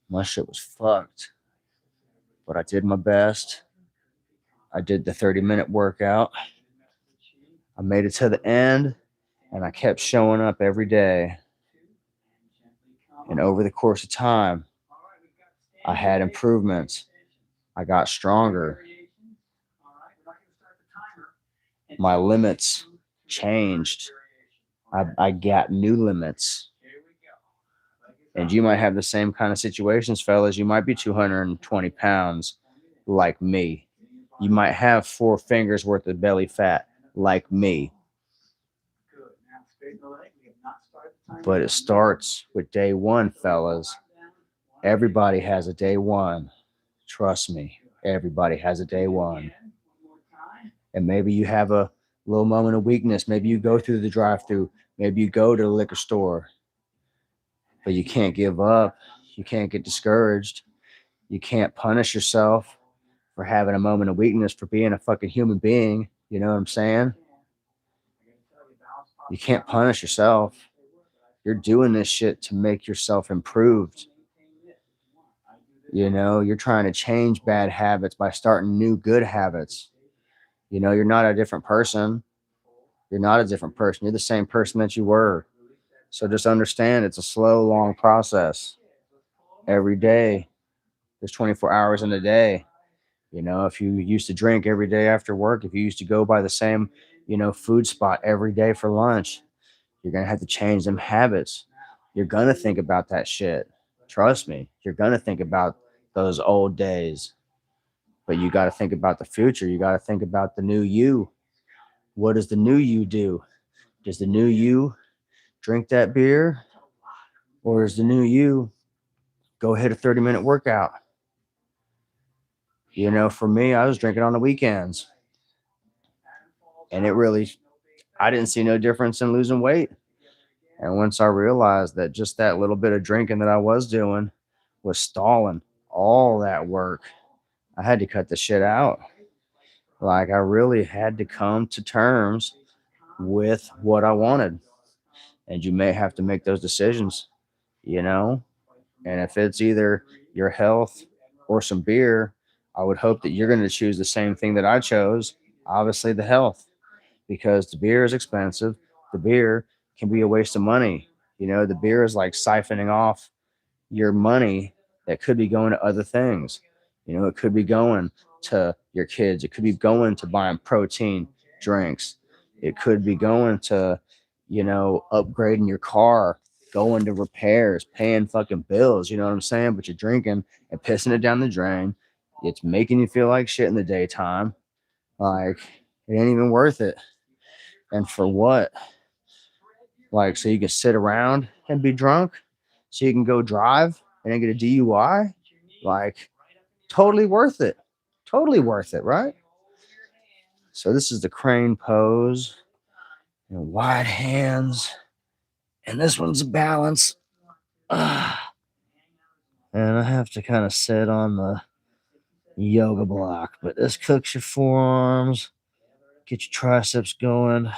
My shit was fucked. But I did my best. I did the 30-minute workout. I made it to the end, and I kept showing up every day. And over the course of time, I had improvements. I got stronger. My limits changed. I got new limits. And you might have the same kind of situations, fellas. You might be 220 pounds like me. You might have 4 fingers worth of belly fat like me. But it starts with day one, fellas. Everybody has a day one. Trust me, everybody has a day one. And maybe you have a little moment of weakness. Maybe you go through the drive-thru. Maybe you go to the liquor store. But you can't give up. You can't get discouraged. You can't punish yourself for having a moment of weakness, for being a fucking human being. You know what I'm saying? You can't punish yourself. You're doing this shit to make yourself improved. You know, you're trying to change bad habits by starting new good habits. You know, you're not a different person. You're not a different person. You're the same person that you were. So just understand it's a slow, long process. Every day, there's 24 hours in a day. You know, if you used to drink every day after work, if you used to go by the same, food spot every day for lunch, you're going to have to change them habits. You're going to think about that shit. Trust me, you're going to think about those old days, but you got to think about the future. You got to think about the new you. What does the new you do? Does the new you drink that beer, or does the new you go hit a 30-minute workout? You know, for me, I was drinking on the weekends, and I didn't see no difference in losing weight. And once I realized that just that little bit of drinking that I was doing was stalling all that work, I had to cut the shit out. Like, I really had to come to terms with what I wanted. And you may have to make those decisions, you know? And if it's either your health or some beer, I would hope that you're going to choose the same thing that I chose, obviously, the health, because the beer is expensive. The beer can be a waste of money. You know, the beer is like siphoning off your money that could be going to other things. You know, it could be going to your kids. It could be going to buying protein drinks. It could be going to, upgrading your car, going to repairs, paying fucking bills. You know what I'm saying? But you're drinking and pissing it down the drain. It's making you feel like shit in the daytime. Like, it ain't even worth it. And for what? Like, so you can sit around and be drunk, so you can go drive and then get a DUI? Like, totally worth it. Totally worth it, right? So this is the crane pose, wide hands, and this one's a balance. Ah. And I have to kind of sit on the yoga block, but this cooks your forearms, get your triceps going.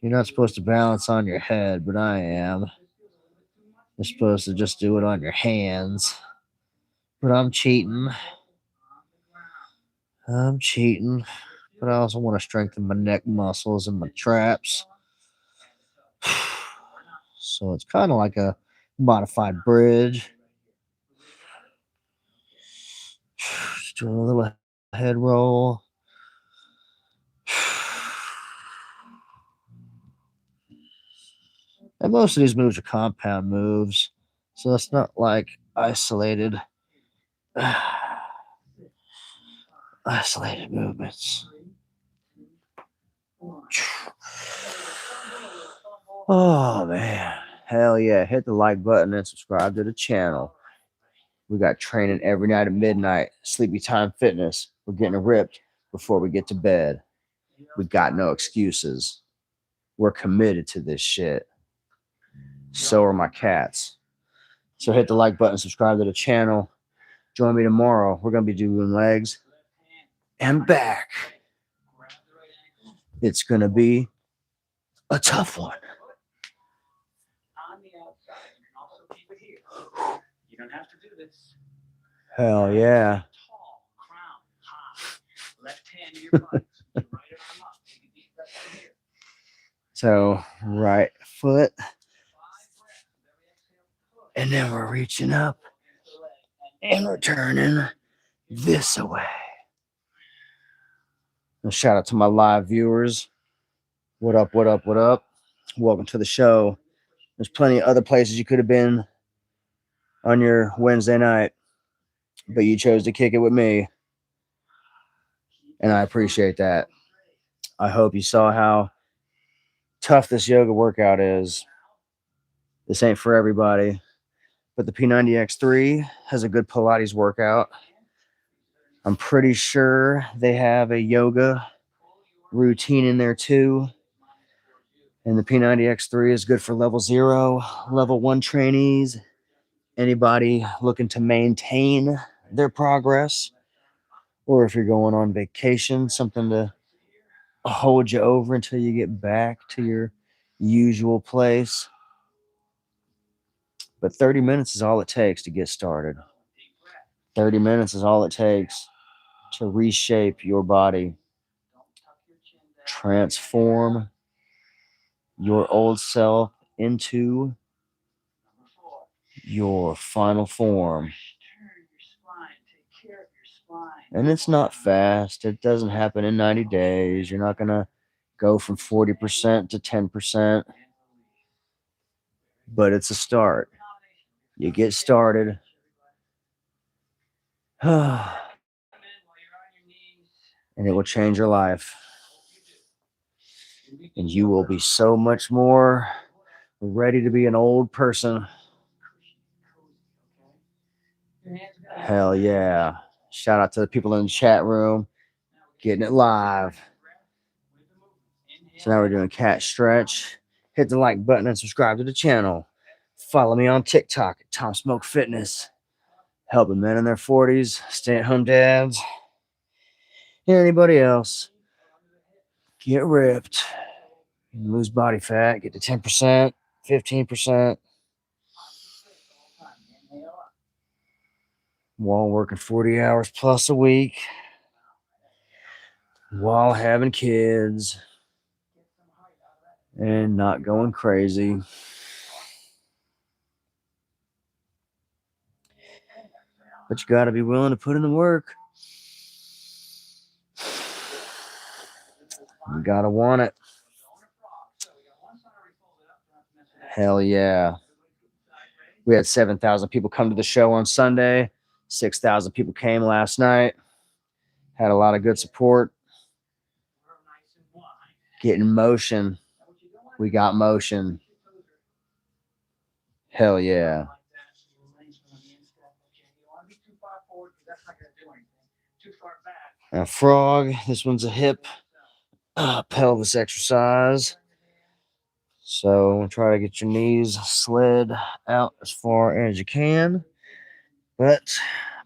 You're not supposed to balance on your head, but I am. You're supposed to just do it on your hands. But I'm cheating. I'm cheating. But I also want to strengthen my neck muscles and my traps. So it's kind of like a modified bridge. Just doing a little head roll. And most of these moves are compound moves. So it's not like isolated movements. Oh man. Hell yeah. Hit the like button and subscribe to the channel. We got training every night at midnight. Sleepy Time Fitness. We're getting ripped before we get to bed. We got no excuses. We're committed to this shit. So are my cats. So hit the like button, subscribe to the channel. Join me tomorrow. We're going to be doing legs and back. It's going to be a tough one. You don't have to do this. Hell yeah. So right foot, and then we're reaching up and returning this away. And shout out to my live viewers. What up, what up, what up? Welcome to the show. There's plenty of other places you could have been on your Wednesday night, but you chose to kick it with me, and I appreciate that. I hope you saw how tough this yoga workout is. This ain't for everybody, but the P90X3 has a good Pilates workout. I'm pretty sure they have a yoga routine in there too. And the P90X3 is good for level 0, level 1 trainees, anybody looking to maintain their progress, or if you're going on vacation, something to hold you over until you get back to your usual place. But 30 minutes is all it takes to get started. 30 minutes is all it takes to reshape your body, transform your old self into your final form. And it's not fast. It doesn't happen in 90 days. You're not going to go from 40% to 10%, but it's a start. You get started. And it will change your life. And you will be so much more ready to be an old person. Hell yeah. Shout out to the people in the chat room getting it live. So now we're doing cat stretch. Hit the like button and subscribe to the channel. Follow me on TikTok at Tom Smoke Fitness. Helping men in their 40s, stay-at-home dads, and anybody else get ripped, lose body fat, get to 10%, 15%, while working 40 hours plus a week, while having kids, and not going crazy. But you got to be willing to put in the work. You got to want it. Hell yeah. We had 7,000 people come to the show on Sunday. 6,000 people came last night. Had a lot of good support. Getting motion. We got motion. Hell yeah. A frog. This one's a hip pelvis exercise. So try to get your knees slid out as far as you can. But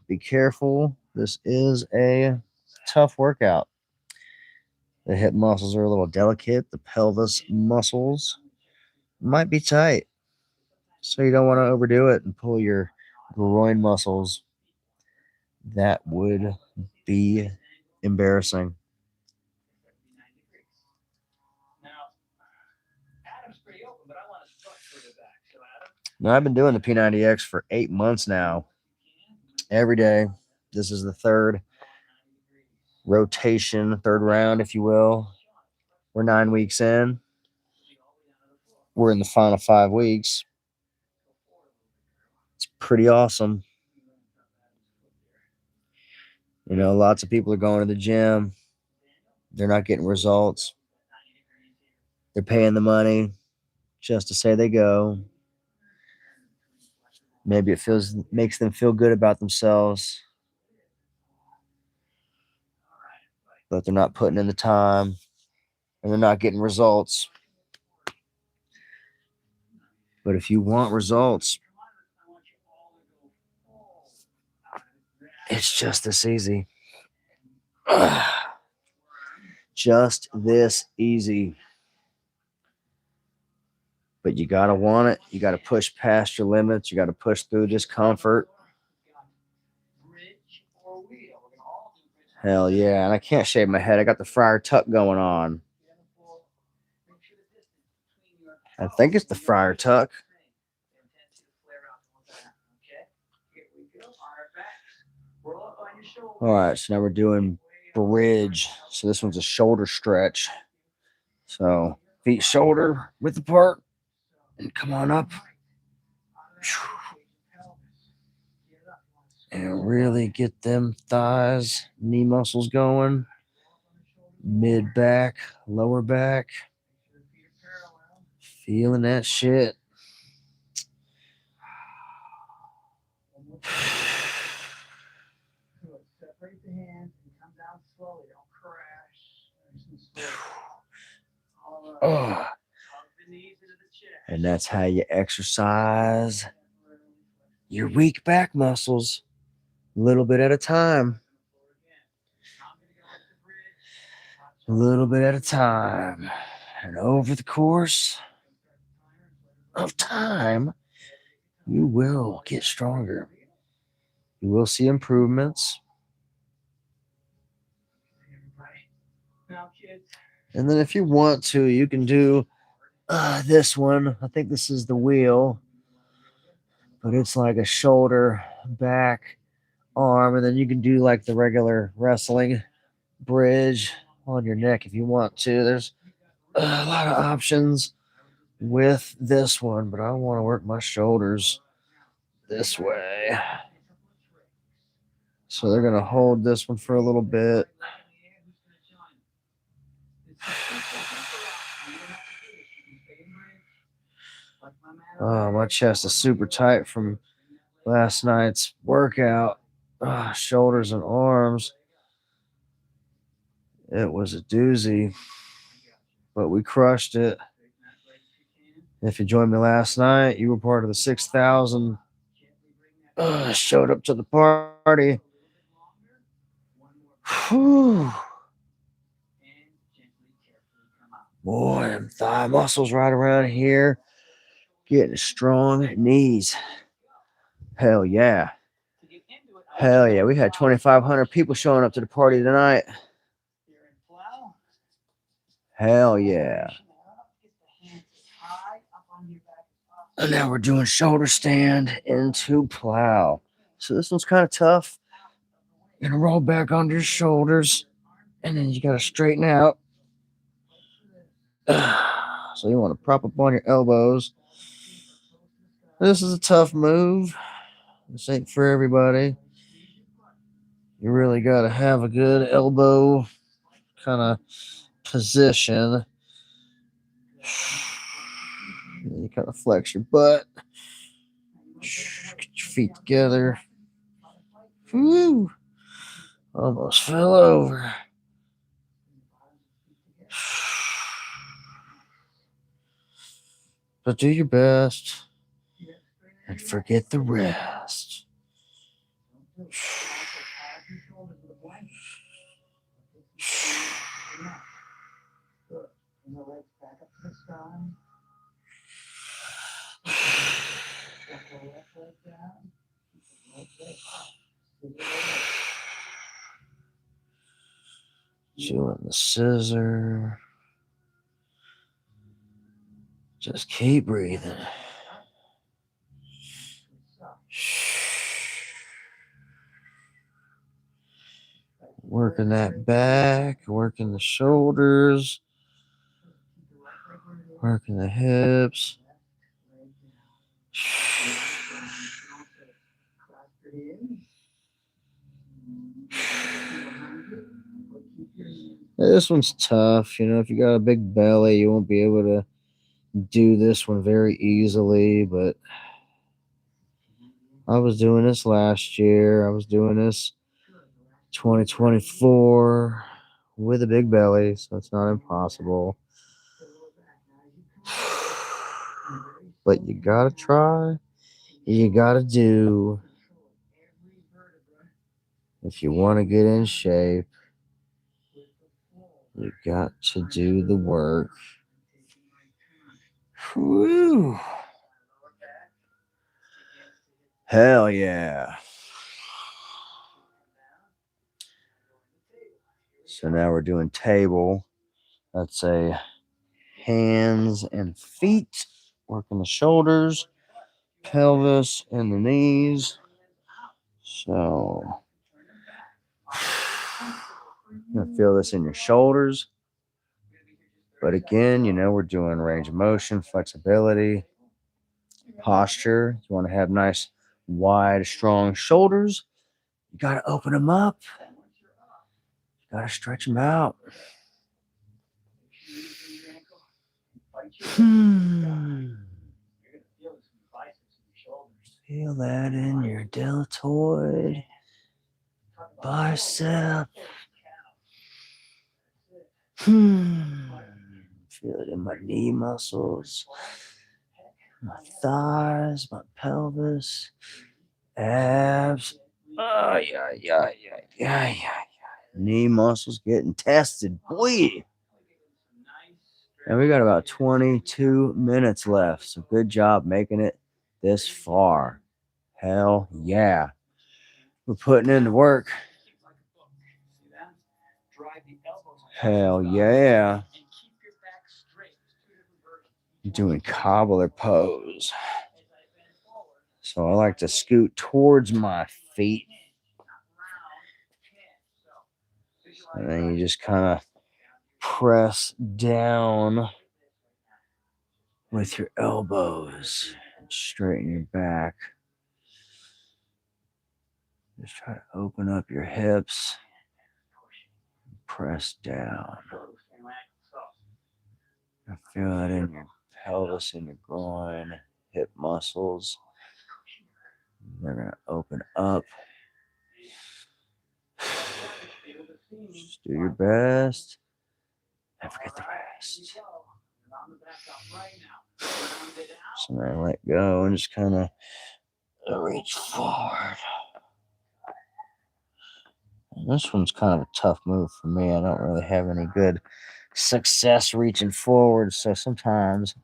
be careful. This is a tough workout. The hip muscles are a little delicate. The pelvis muscles might be tight. So you don't want to overdo it and pull your groin muscles. That would be embarrassing. Now, I've been doing the P90X for 8 months now. Every day. This is the third rotation, third round, if you will. We're 9 weeks in. We're in the final 5 weeks. It's pretty awesome. You know, lots of people are going to the gym. They're not getting results. They're paying the money just to say they go. Maybe it makes them feel good about themselves, but they're not putting in the time and they're not getting results. But if you want results, it's just this easy. Just this easy. But you got to want it. You got to push past your limits. You got to push through discomfort. Hell yeah. And I can't shave my head. I got the Friar Tuck going on. I think it's the Friar Tuck. All right. So now we're doing bridge. So this one's a shoulder stretch. So feet shoulder width apart. And come on up. And really get them thighs, knee muscles going. Mid back, lower back. Feeling that shit. Oh. And that's how you exercise your weak back muscles a little bit at a time. A little bit at a time. And over the course of time, You will get stronger. You will see improvements. And then if you want to, you can do this one. I think this is the wheel, but it's like a shoulder, back, arm, and then you can do like the regular wrestling bridge on your neck if you want to. There's a lot of options with this one, but I want to work my shoulders this way. So they're going to hold this one for a little bit. Oh, my chest is super tight from last night's workout. Shoulders and arms. It was a doozy, but we crushed it. If you joined me last night, you were part of the 6,000. Showed up to the party. Whew. Boy, them thigh muscles right around here. Getting strong knees. Hell yeah. Hell yeah. We had 2,500 people showing up to the party tonight. Hell yeah. And now we're doing shoulder stand into plow. So this one's kind of tough. You're going to roll back onto your shoulders. And then you got to straighten out. So you want to prop up on your elbows. This is a tough move. This ain't for everybody. You really got to have a good elbow kind of position. You kind of flex your butt. Get your feet together. Woo! Almost fell over. But do your best and forget the rest. Doing the scissor. Just keep breathing. Working that back, working the shoulders, working the hips. This one's tough. You know, if you got a big belly, you won't be able to do this one very easily, but I was doing this last year. I was doing this 2024 with a big belly, so it's not impossible. But you gotta try. You gotta do. If you want to get in shape, you got to do the work. Whew. Hell yeah. So now we're doing table. That's a hands and feet, working the shoulders, pelvis, and the knees. So you're gonna feel this in your shoulders. But again, you know, we're doing range of motion, flexibility, posture. You want to have nice, wide, strong shoulders. You got to open them up. You got to stretch them out. Feel that in your deltoid, bicep. Feel it in my knee muscles, my thighs, my pelvis, abs. Oh, yeah. Knee muscles getting tested. Boy. And we got about 22 minutes left. So good job making it this far. Hell yeah. We're putting in the work. Hell yeah. Doing cobbler pose. So I like to scoot towards my feet. And then you just kind of press down with your elbows and straighten your back. Just try to open up your hips. Press down. I feel that in your pelvis, in your groin, hip muscles. They're going to open up. Just do your best. And forget the rest. So now let go and just kind of reach forward. And this one's kind of a tough move for me. I don't really have any good success reaching forward. So sometimes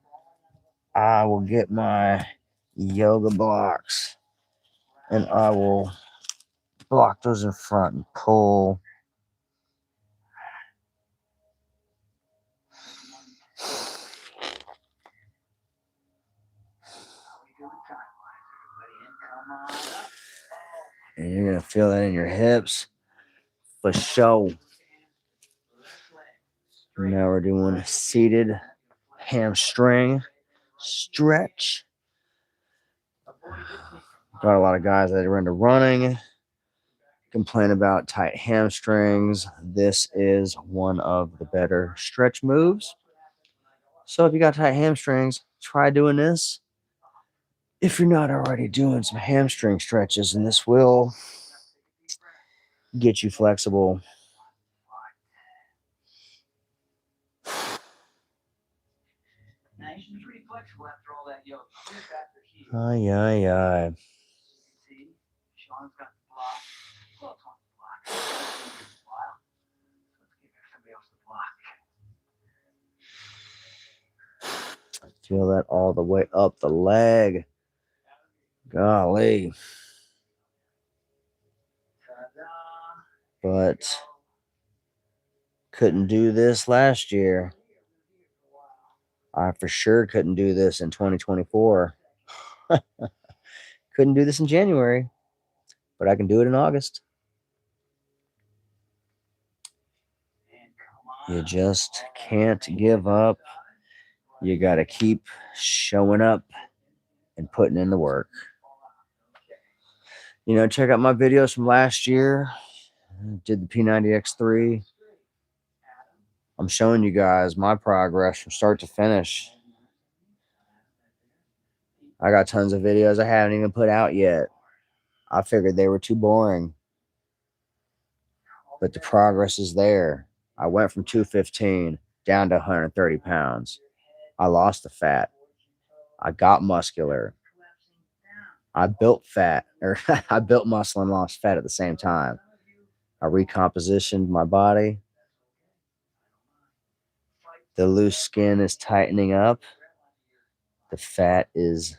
I will get my yoga blocks and I will block those in front and pull. And you're going to feel that in your hips for sure. Now we're doing a seated hamstring stretch. Got a lot of guys that are into running, complain about tight hamstrings. This is one of the better stretch moves. So if you got tight hamstrings, try doing this. If you're not already doing some hamstring stretches, and this will get you flexible. Aye, aye, aye. Feel that all the way up the leg. Golly. But couldn't do this last year. I for sure couldn't do this in 2024. Couldn't do this in January, but I can do it in August. You just can't give up. You got to keep showing up and putting in the work. You know, check out my videos from last year. Did the P90X3. I'm showing you guys my progress from start to finish. I got tons of videos I haven't even put out yet. I figured they were too boring. But the progress is there. I went from 215 down to 130 pounds. I lost the fat. I got muscular. I built fat, or I built muscle and lost fat at the same time. I recompositioned my body. The loose skin is tightening up. The fat is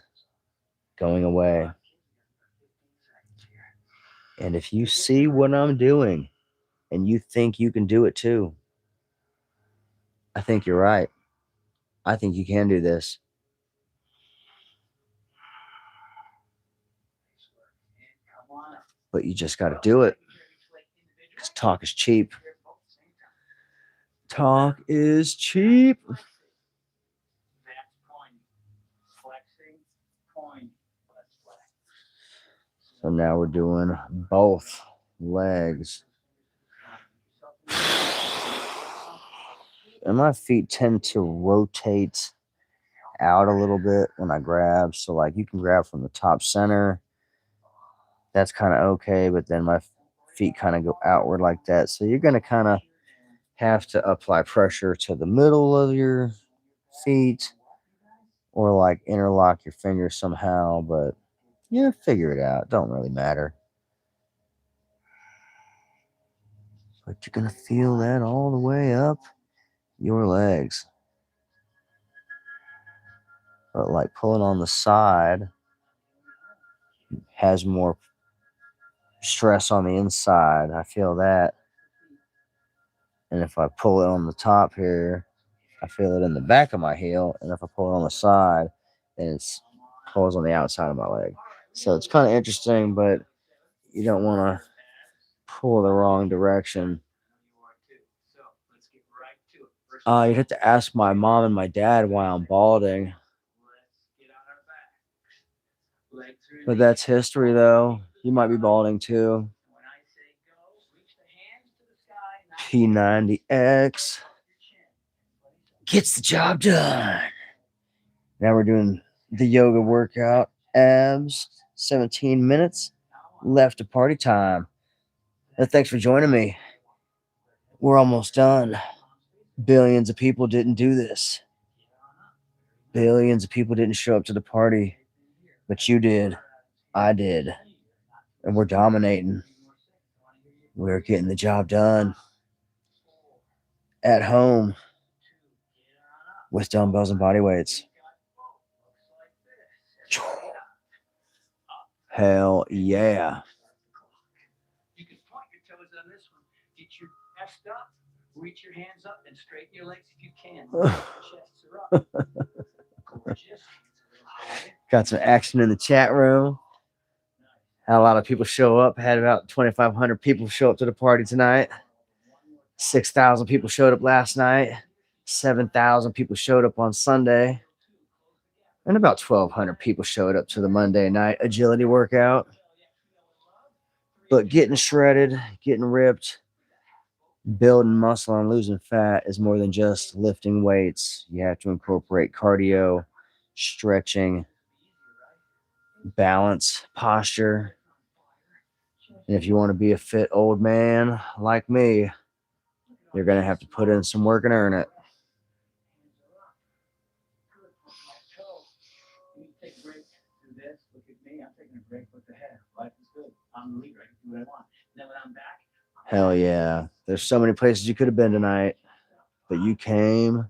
going away. And if you see what I'm doing and you think you can do it too, I think you're right. I think you can do this. But you just got to do it. Because talk is cheap. Talk is cheap. So now we're doing both legs. And my feet tend to rotate out a little bit when I grab. So like you can grab from the top center. That's kind of okay. But then my feet kind of go outward like that. So you're going to kind of have to apply pressure to the middle of your feet or like interlock your fingers somehow. But yeah, figure it out. Don't really matter. But you're going to feel that all the way up your legs. But like pulling on the side has more stress on the inside. I feel that. And if I pull it on the top here, I feel it in the back of my heel. And if I pull it on the side, then it's pulls on the outside of my leg. So it's kind of interesting, but you don't want to pull the wrong direction. You'd have to ask my mom and my dad why I'm balding. But that's history, though. You might be balding too. P90X gets the job done. Now we're doing the yoga workout. Abs, 17 minutes left to party time. Thanks for joining me. We're almost done. Billions of people didn't do this. Billions of people didn't show up to the party. But you did. I did. And we're dominating. We're getting the job done. At home. With dumbbells and body weights. Hell yeah. You can point your toes on this one. Get your chest up. Reach your hands up and straighten your legs if you can. Chests are up. Gorgeous. Got some action in the chat room. Had a lot of people show up. Had about 2,500 people show up to the party tonight. 6,000 people showed up last night. 7,000 people showed up on Sunday. And about 1,200 people showed up to the Monday night agility workout. But getting shredded, getting ripped, building muscle and losing fat is more than just lifting weights. You have to incorporate cardio, stretching, balance, posture. And if you want to be a fit old man like me, you're going to have to put in some work and earn it. Hell yeah. There's so many places you could have been tonight, but you came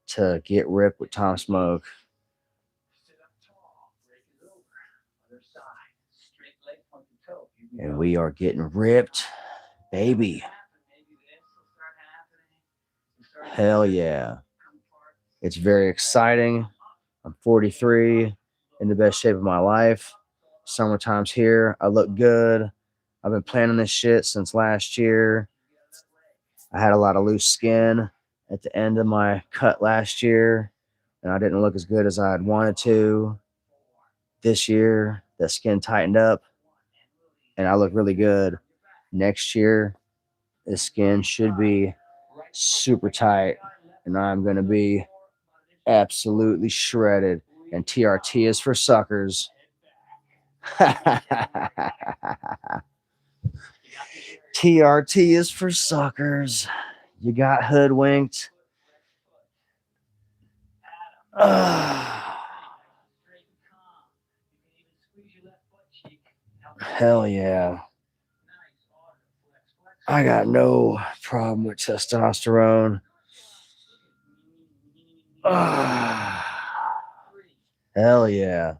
to get ripped with Tom Smoke. And we are getting ripped, baby. Hell yeah. It's very exciting. I'm 43, in the best shape of my life. Summertime's here. I look good. I've been planning this shit since last year. I had a lot of loose skin at the end of my cut last year, and I didn't look as good as I'd wanted to. This year, the skin tightened up, and I look really good. Next year, the skin should be super tight, and I'm going to be absolutely shredded. And TRT is for suckers. TRT is for suckers. You got hoodwinked. Hell yeah. I got no problem with testosterone. Hell yeah.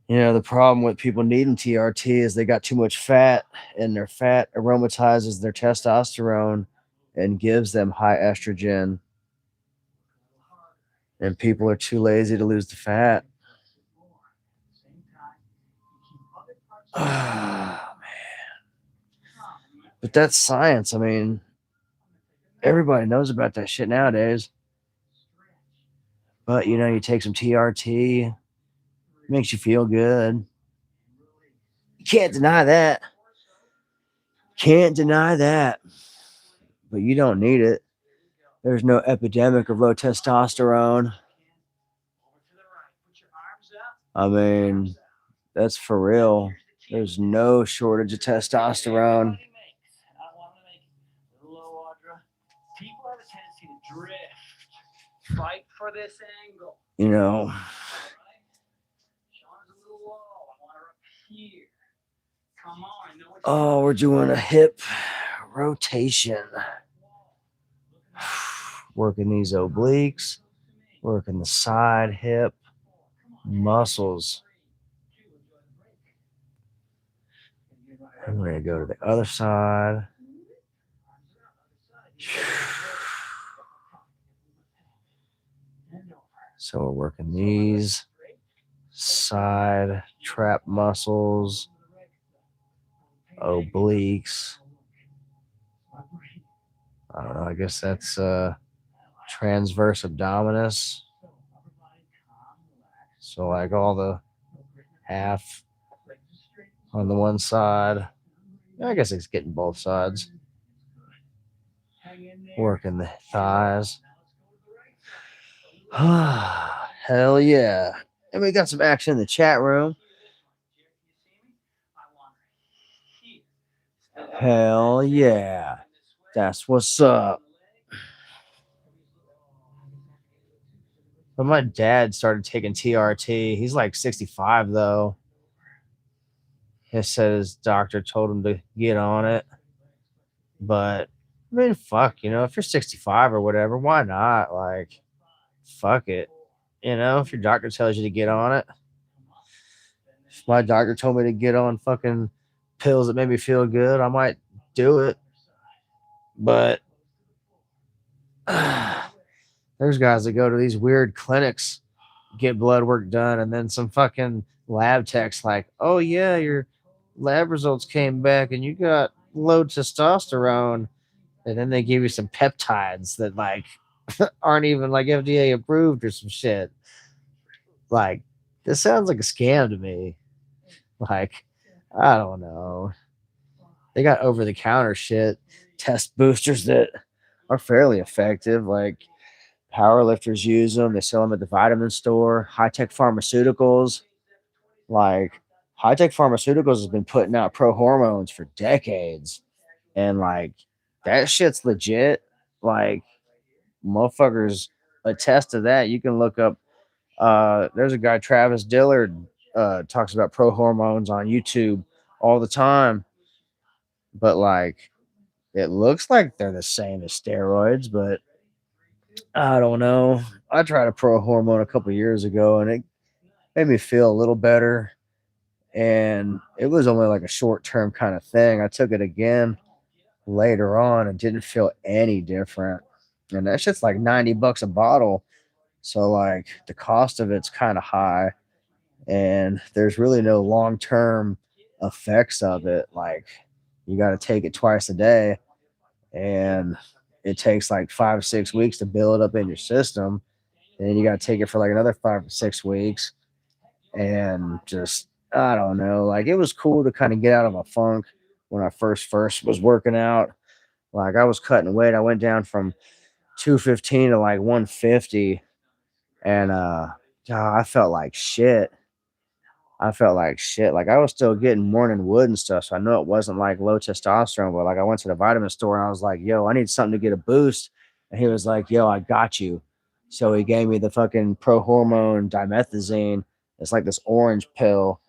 You know, the problem with people needing TRT is they got too much fat, and their fat aromatizes their testosterone and gives them high estrogen. And people are too lazy to lose the fat. Oh, man. But that's science. I mean, everybody knows about that shit nowadays. But, you know, you take some TRT, makes you feel good. You can't deny that. Can't deny that. But you don't need it. There's no epidemic of low testosterone. I mean, that's for real. There's no shortage of testosterone. Fight for this angle. You know. Oh, we're doing a hip rotation. Working these obliques. Working the side hip muscles. I'm going to go to the other side. So we're working these side trap muscles, obliques. I don't know. I guess that's transverse abdominis. So like all the half on the one side. I guess it's getting both sides. Working the thighs. Hell yeah. And we got some action in the chat room. Hell yeah. That's what's up. But my dad started taking TRT. He's like 65 though. He said his doctor told him to get on it. But I mean, fuck, if you're 65 or whatever, why not? Like, fuck it. If your doctor tells you to get on it. If my doctor told me to get on fucking pills that made me feel good, I might do it. But there's guys that go to these weird clinics, get blood work done, and then some fucking lab techs like, oh yeah, your lab results came back and you got low testosterone. And then they give you some peptides that like aren't even like FDA approved or some shit. Like, this sounds like a scam to me. Like, I don't know. They got over the counter shit, test boosters that are fairly effective. Like, powerlifters use them. They sell them at the vitamin store. High tech pharmaceuticals. Like, high tech pharmaceuticals has been putting out pro hormones for decades. And like, that shit's legit. Like, motherfuckers attest to that. You can look up there's a guy, Travis Dillard, talks about pro hormones on YouTube all the time. But like, it looks like they're the same as steroids, but I don't know. I tried a pro hormone a couple years ago and it made me feel a little better. And it was only like a short term kind of thing. I took it again later on and didn't feel any different. And that shit's like $90 a bottle. So like the cost of it's kind of high and there's really no long-term effects of it. Like, you got to take it twice a day and it takes like 5 or 6 weeks to build it up in your system. And then you got to take it for like another 5 or 6 weeks and just, I don't know, like it was cool to kind of get out of a funk when I first was working out. Like, I was cutting weight. I went down from 215 to like 150 and God, I felt like shit. Like, I was still getting morning wood and stuff. So I know it wasn't like low testosterone, but like I went to the vitamin store and I was like, yo, I need something to get a boost. And he was like, yo, I got you. So he gave me the fucking pro hormone dimethazine. It's like this orange pill.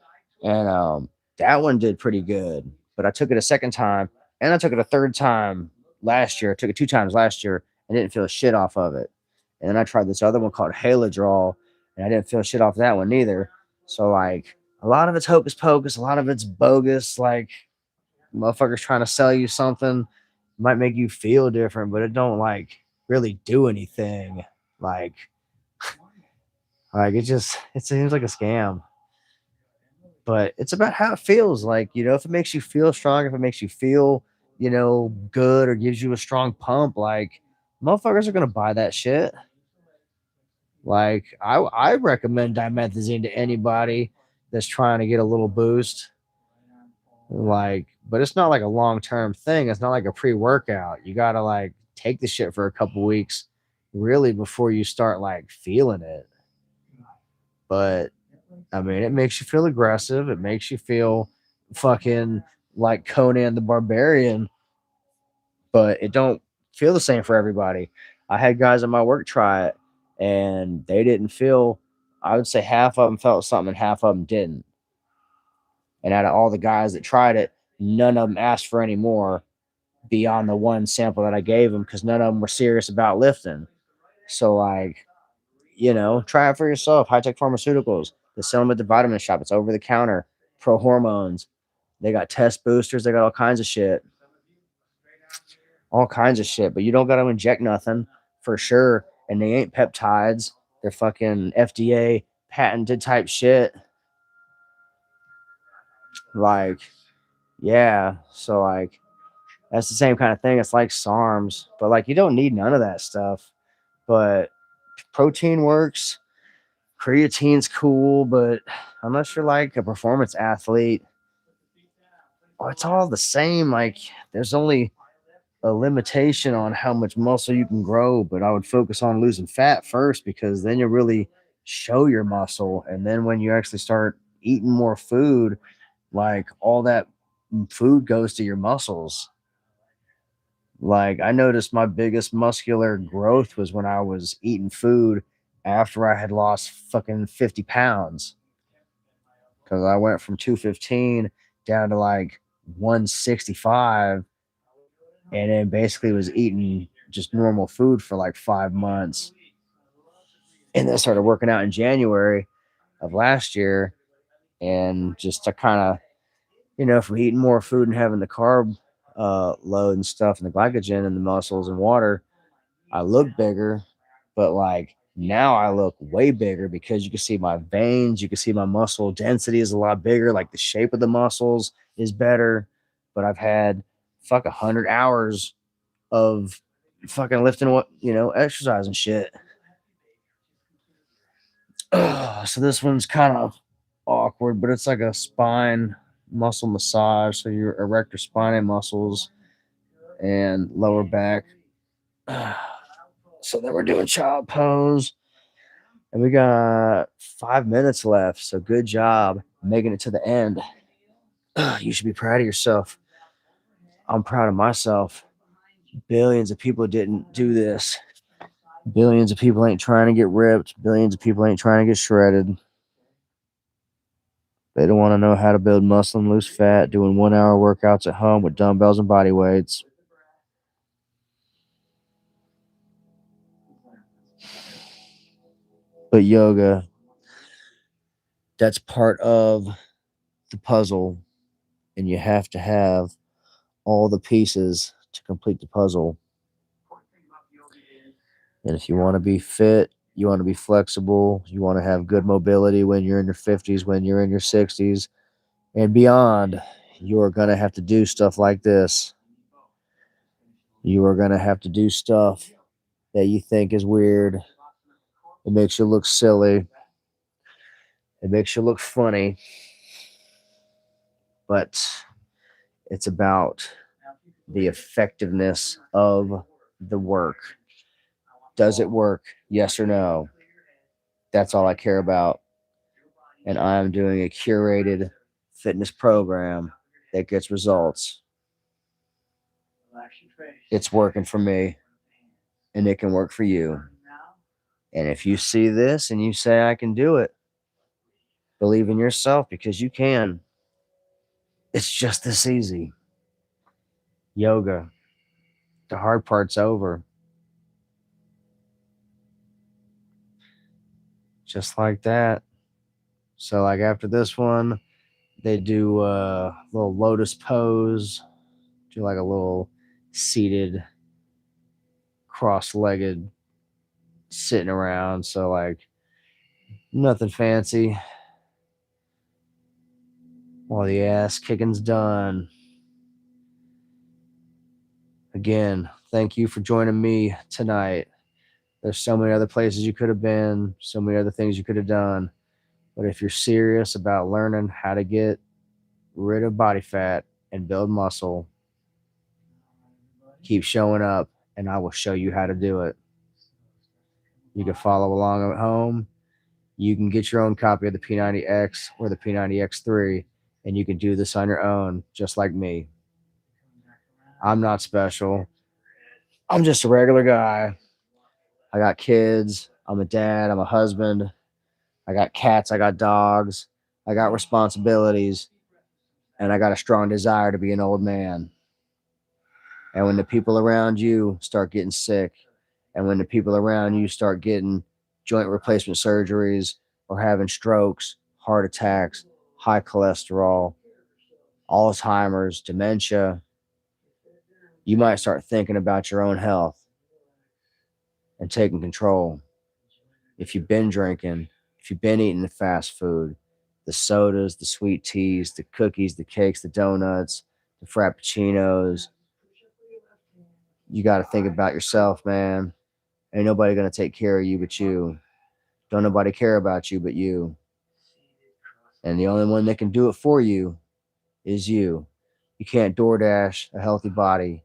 And that one did pretty good. But I took it a second time and I took it a third time last year. I took it 2 times last year and didn't feel shit off of it. And then I tried this other one called Haladrol and I didn't feel shit off that one neither. So like, a lot of it's hocus pocus, a lot of it's bogus. Like, motherfuckers trying to sell you something might make you feel different, but it don't like really do anything. Like, it seems like a scam. But it's about how it feels. Like, if it makes you feel strong, if it makes you feel, good or gives you a strong pump, like motherfuckers are gonna buy that shit. Like, I recommend dimethazine to anybody that's trying to get a little boost. Like, but it's not like a long-term thing. It's not like a pre-workout. You gotta like take the shit for a couple weeks really before you start like feeling it. But I mean, it makes you feel aggressive. It makes you feel fucking like Conan the Barbarian, but it don't feel the same for everybody. I had guys at my work try it and they didn't feel, I would say half of them felt something and half of them didn't. And out of all the guys that tried it, none of them asked for any more beyond the one sample that I gave them because none of them were serious about lifting. So like, You know, try it for yourself. High tech pharmaceuticals. They sell them at the vitamin shop. It's over the counter. Pro hormones. They got test boosters. They got all kinds of shit. All kinds of shit. But you don't got to inject nothing for sure. And they ain't peptides. They're fucking FDA patented type shit. Like, yeah. So, like, that's the same kind of thing. It's like SARMs. But, like, you don't need none of that stuff. But protein works. Creatine's cool. But unless you're like a performance athlete, oh, it's all the same. Like, there's only a limitation on how much muscle you can grow, but I would focus on losing fat first because then you really show your muscle. And then when you actually start eating more food, like all that food goes to your muscles. Like, I noticed my biggest muscular growth was when I was eating food after I had lost fucking 50 pounds. Because I went from 215 down to like 165, and then basically was eating just normal food for like 5 months. And then started working out in January of last year. And just to kind of, from eating more food and having the carb load and stuff and the glycogen and the muscles and water, I look bigger. But like now I look way bigger because you can see my veins, you can see my muscle density is a lot bigger. Like the shape of the muscles is better. But I've had 100 hours of fucking lifting, exercise and shit. So this one's kind of awkward, but it's like a spine muscle massage. So your erector spinae muscles and lower back. So then we're doing child pose, and we got 5 minutes left. So good job making it to the end. You should be proud of yourself. I'm proud of myself. Billions of people didn't do this. Billions of people ain't trying to get ripped. Billions of people ain't trying to get shredded. They don't want to know how to build muscle and lose fat doing 1 hour workouts at home with dumbbells and body weights. But yoga, that's part of the puzzle. And you have to have all the pieces to complete the puzzle. And if you want to be fit, you want to be flexible, you want to have good mobility when you're in your 50s, when you're in your 60s, and beyond, you are going to have to do stuff like this. You are going to have to do stuff that you think is weird. It makes you look silly. It makes you look funny. But it's about the effectiveness of the work. Does it work? Yes or no? That's all I care about. And I'm doing a curated fitness program that gets results. It's working for me, and it can work for you. And if you see this and you say, I can do it, believe in yourself because you can. It's just this easy. Yoga. The hard part's over. Just like that. So, like, after this one, they do a little lotus pose, do like a little seated, cross-legged, sitting around. So, like, nothing fancy. While the ass kicking's done. Again, thank you for joining me tonight. There's so many other places you could have been, so many other things you could have done. But if you're serious about learning how to get rid of body fat and build muscle, keep showing up and I will show you how to do it. You can follow along at home. You can get your own copy of the P90X or the P90X3, and you can do this on your own, just like me. I'm not special. I'm just a regular guy. I got kids. I'm a dad. I'm a husband. I got cats. I got dogs. I got responsibilities. And I got a strong desire to be an old man. And when the people around you start getting sick, and when the people around you start getting joint replacement surgeries, or having strokes, heart attacks, high cholesterol, Alzheimer's, dementia, you might start thinking about your own health and taking control. If you've been drinking, if you've been eating the fast food, the sodas, the sweet teas, the cookies, the cakes, the donuts, the frappuccinos, you got to think about yourself, man. Ain't nobody going to take care of you but you. Don't nobody care about you but you. And the only one that can do it for you is you. You can't DoorDash a healthy body.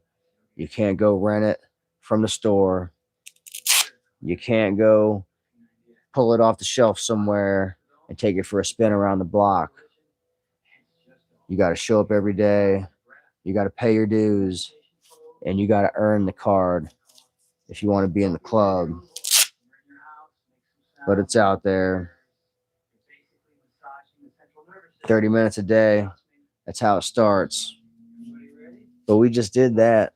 You can't go rent it from the store. You can't go pull it off the shelf somewhere and take it for a spin around the block. You got to show up every day. You got to pay your dues, and you got to earn the card if you want to be in the club. But it's out there. 30 minutes a day. That's how it starts. But we just did that.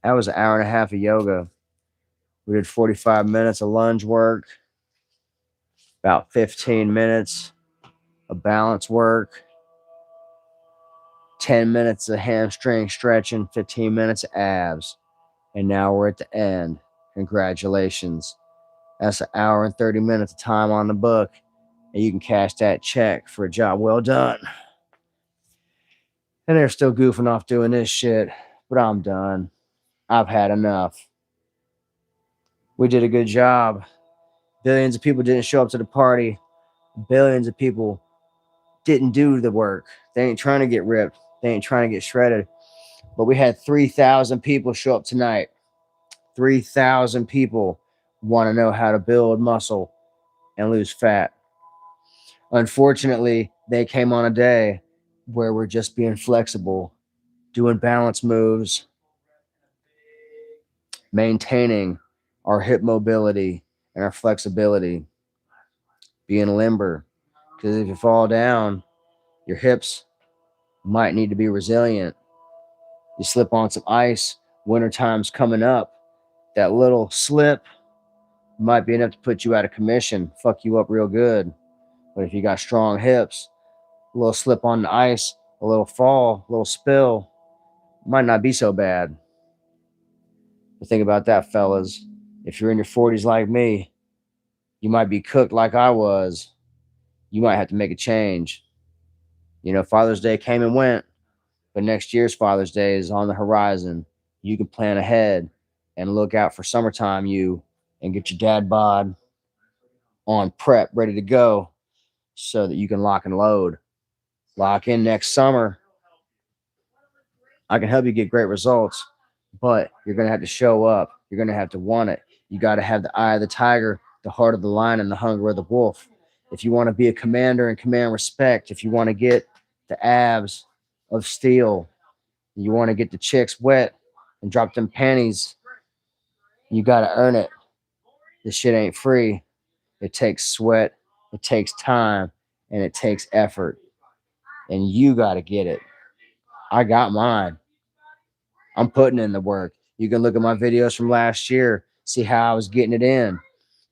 That was an hour and a half of yoga. We did 45 minutes of lunge work, about 15 minutes of balance work, 10 minutes of hamstring stretching, 15 minutes of abs. And now we're at the end. Congratulations. That's an hour and 30 minutes of time on the book. And you can cash that check for a job well done. And they're still goofing off doing this shit. But I'm done. I've had enough. We did a good job. Billions of people didn't show up to the party. Billions of people didn't do the work. They ain't trying to get ripped. They ain't trying to get shredded. But we had 3,000 people show up tonight. 3,000 people want to know how to build muscle and lose fat. Unfortunately, they came on a day where we're just being flexible, doing balance moves, maintaining our hip mobility and our flexibility, being limber. Because if you fall down, your hips might need to be resilient. You slip on some ice, wintertime's coming up. That little slip might be enough to put you out of commission, fuck you up real good. But if you got strong hips, a little slip on the ice, a little fall, a little spill, might not be so bad. But think about that, fellas. If you're in your 40s like me, you might be cooked like I was. You might have to make a change. You know, Father's Day came and went, but next year's Father's Day is on the horizon. You can plan ahead and look out for summertime you and get your dad bod on prep, ready to go, so that you can lock and load. Lock in next summer. I can help you get great results, but you're going to have to show up. You're going to have to want it. You got to have the eye of the tiger, the heart of the lion, and the hunger of the wolf. If you want to be a commander and command respect, if you want to get the abs of steel, you want to get the chicks wet and drop them panties, you got to earn it. This shit ain't free. It takes sweat, it takes time, and it takes effort. And you got to get it. I got mine. I'm putting in the work. You can look at my videos from last year, see how I was getting it in.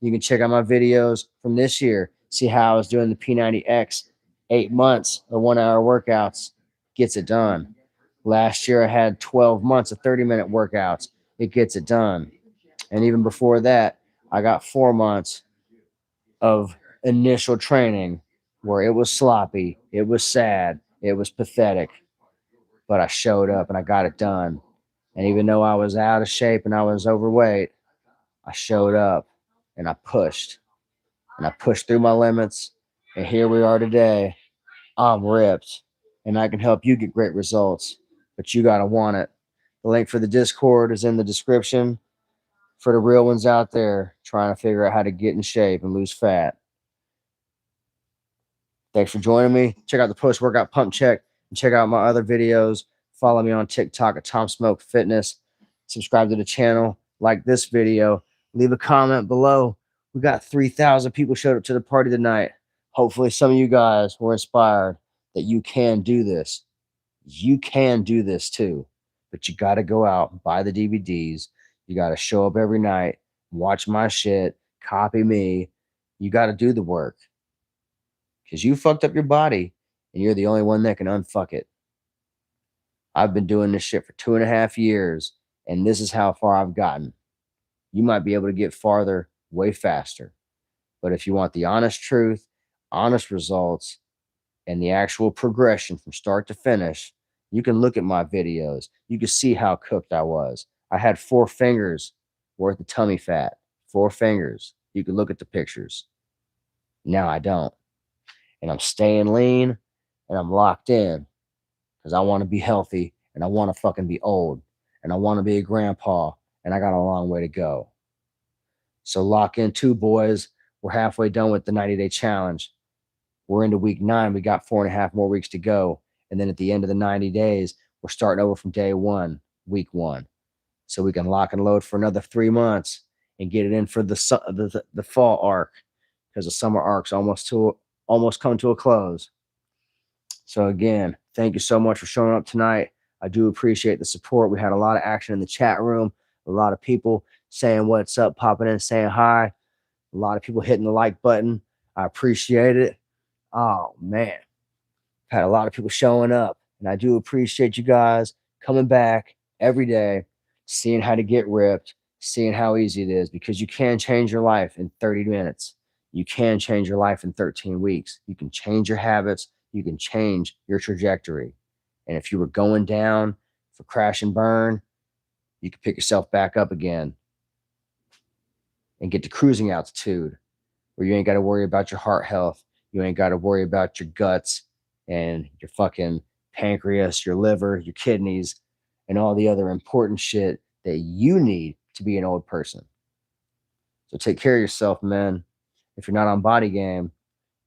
You can check out my videos from this year, see how I was doing the P90X, 8 months of 1 hour workouts, gets it done. Last year I had 12 months of 30-minute workouts. It gets it done. And even before that, I got 4 months of initial training where it was sloppy, it was sad, it was pathetic. But I showed up and I got it done. And even though I was out of shape and I was overweight, I showed up and I pushed. And I pushed through my limits. And here we are today. I'm ripped. And I can help you get great results. But you got to want it. The link for the Discord is in the description for the real ones out there trying to figure out how to get in shape and lose fat. Thanks for joining me. Check out the post-workout pump check and check out my other videos. Follow me on TikTok at Tom Smoke Fitness. Subscribe to the channel. Like this video. Leave a comment below. We got 3,000 people showed up to the party tonight. Hopefully some of you guys were inspired that you can do this. You can do this too. But you got to go out and buy the DVDs. You got to show up every night, watch my shit, copy me. You got to do the work because you fucked up your body and you're the only one that can unfuck it. I've been doing this shit for 2.5 years and this is how far I've gotten. You might be able to get farther way faster. But if you want the honest truth, honest results, and the actual progression from start to finish, you can look at my videos. You can see how cooked I was. I had 4 fingers worth of tummy fat. 4 fingers. You can look at the pictures. Now I don't. And I'm staying lean and I'm locked in because I want to be healthy and I want to fucking be old and I want to be a grandpa and I got a long way to go. So lock in too, boys. We're halfway done with the 90-day challenge. We're into week 9. We got 4.5 more weeks to go. And then at the end of the 90 days, we're starting over from day 1, week 1. So we can lock and load for another 3 months and get it in for the fall arc because the summer arc's almost come to a close. So again, thank you so much for showing up tonight. I do appreciate the support. We had a lot of action in the chat room, a lot of people saying what's up, popping in, saying hi, a lot of people hitting the like button. I appreciate it. Oh man, had a lot of people showing up, and I do appreciate you guys coming back every day, seeing how to get ripped, seeing how easy it is, because you can change your life in 30 minutes. You can change your life in 13 weeks. You can change your habits. You can change your trajectory. And if you were going down for crash and burn, you can pick yourself back up again and get to cruising altitude where you ain't got to worry about your heart health. You ain't got to worry about your guts and your fucking pancreas, your liver, your kidneys, and all the other important shit that you need to be an old person. So take care of yourself, man. If you're not on Body Game,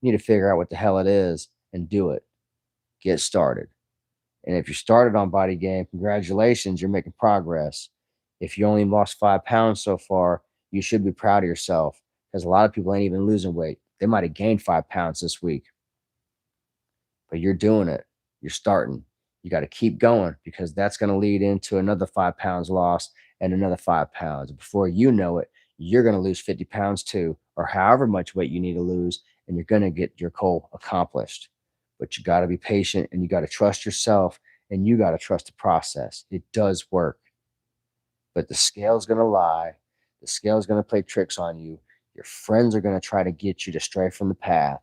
you need to figure out what the hell it is and do it. Get started. And if you started on Body Game, congratulations, you're making progress. If you only lost 5 pounds so far, you should be proud of yourself because a lot of people ain't even losing weight. They might have gained 5 pounds this week, but you're doing it. You're starting. You got to keep going because that's going to lead into another 5 pounds lost and another 5 pounds. Before you know it, you're going to lose 50 pounds too, or however much weight you need to lose, and you're going to get your goal accomplished. But you got to be patient and you got to trust yourself and you got to trust the process. It does work. But the scale's going to lie. The scale's going to play tricks on you. Your friends are going to try to get you to stray from the path.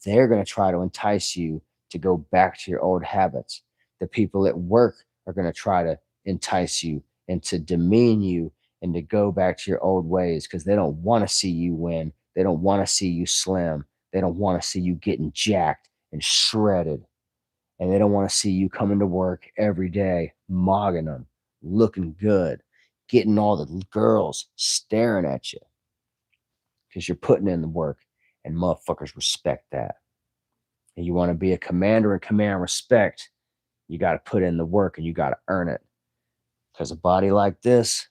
They're going to try to entice you to go back to your old habits. The people at work are going to try to entice you and to demean you and to go back to your old ways because they don't want to see you win. They don't want to see you slim. They don't want to see you getting jacked and shredded. And they don't want to see you coming to work every day, mogging them, looking good, getting all the girls staring at you because you're putting in the work and motherfuckers respect that. And you want to be a commander and command respect, you got to put in the work and you got to earn it. Because a body like this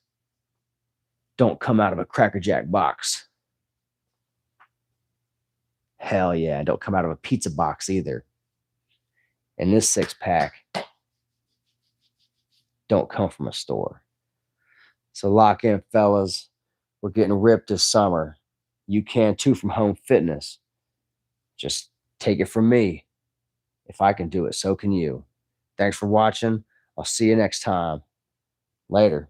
don't come out of a Cracker Jack box. Hell yeah, don't come out of a pizza box either. And this 6-pack don't come from a store. So lock in, fellas. We're getting ripped this summer. You can too from home fitness. Just take it from me. If I can do it, so can you. Thanks for watching. I'll see you next time. Later.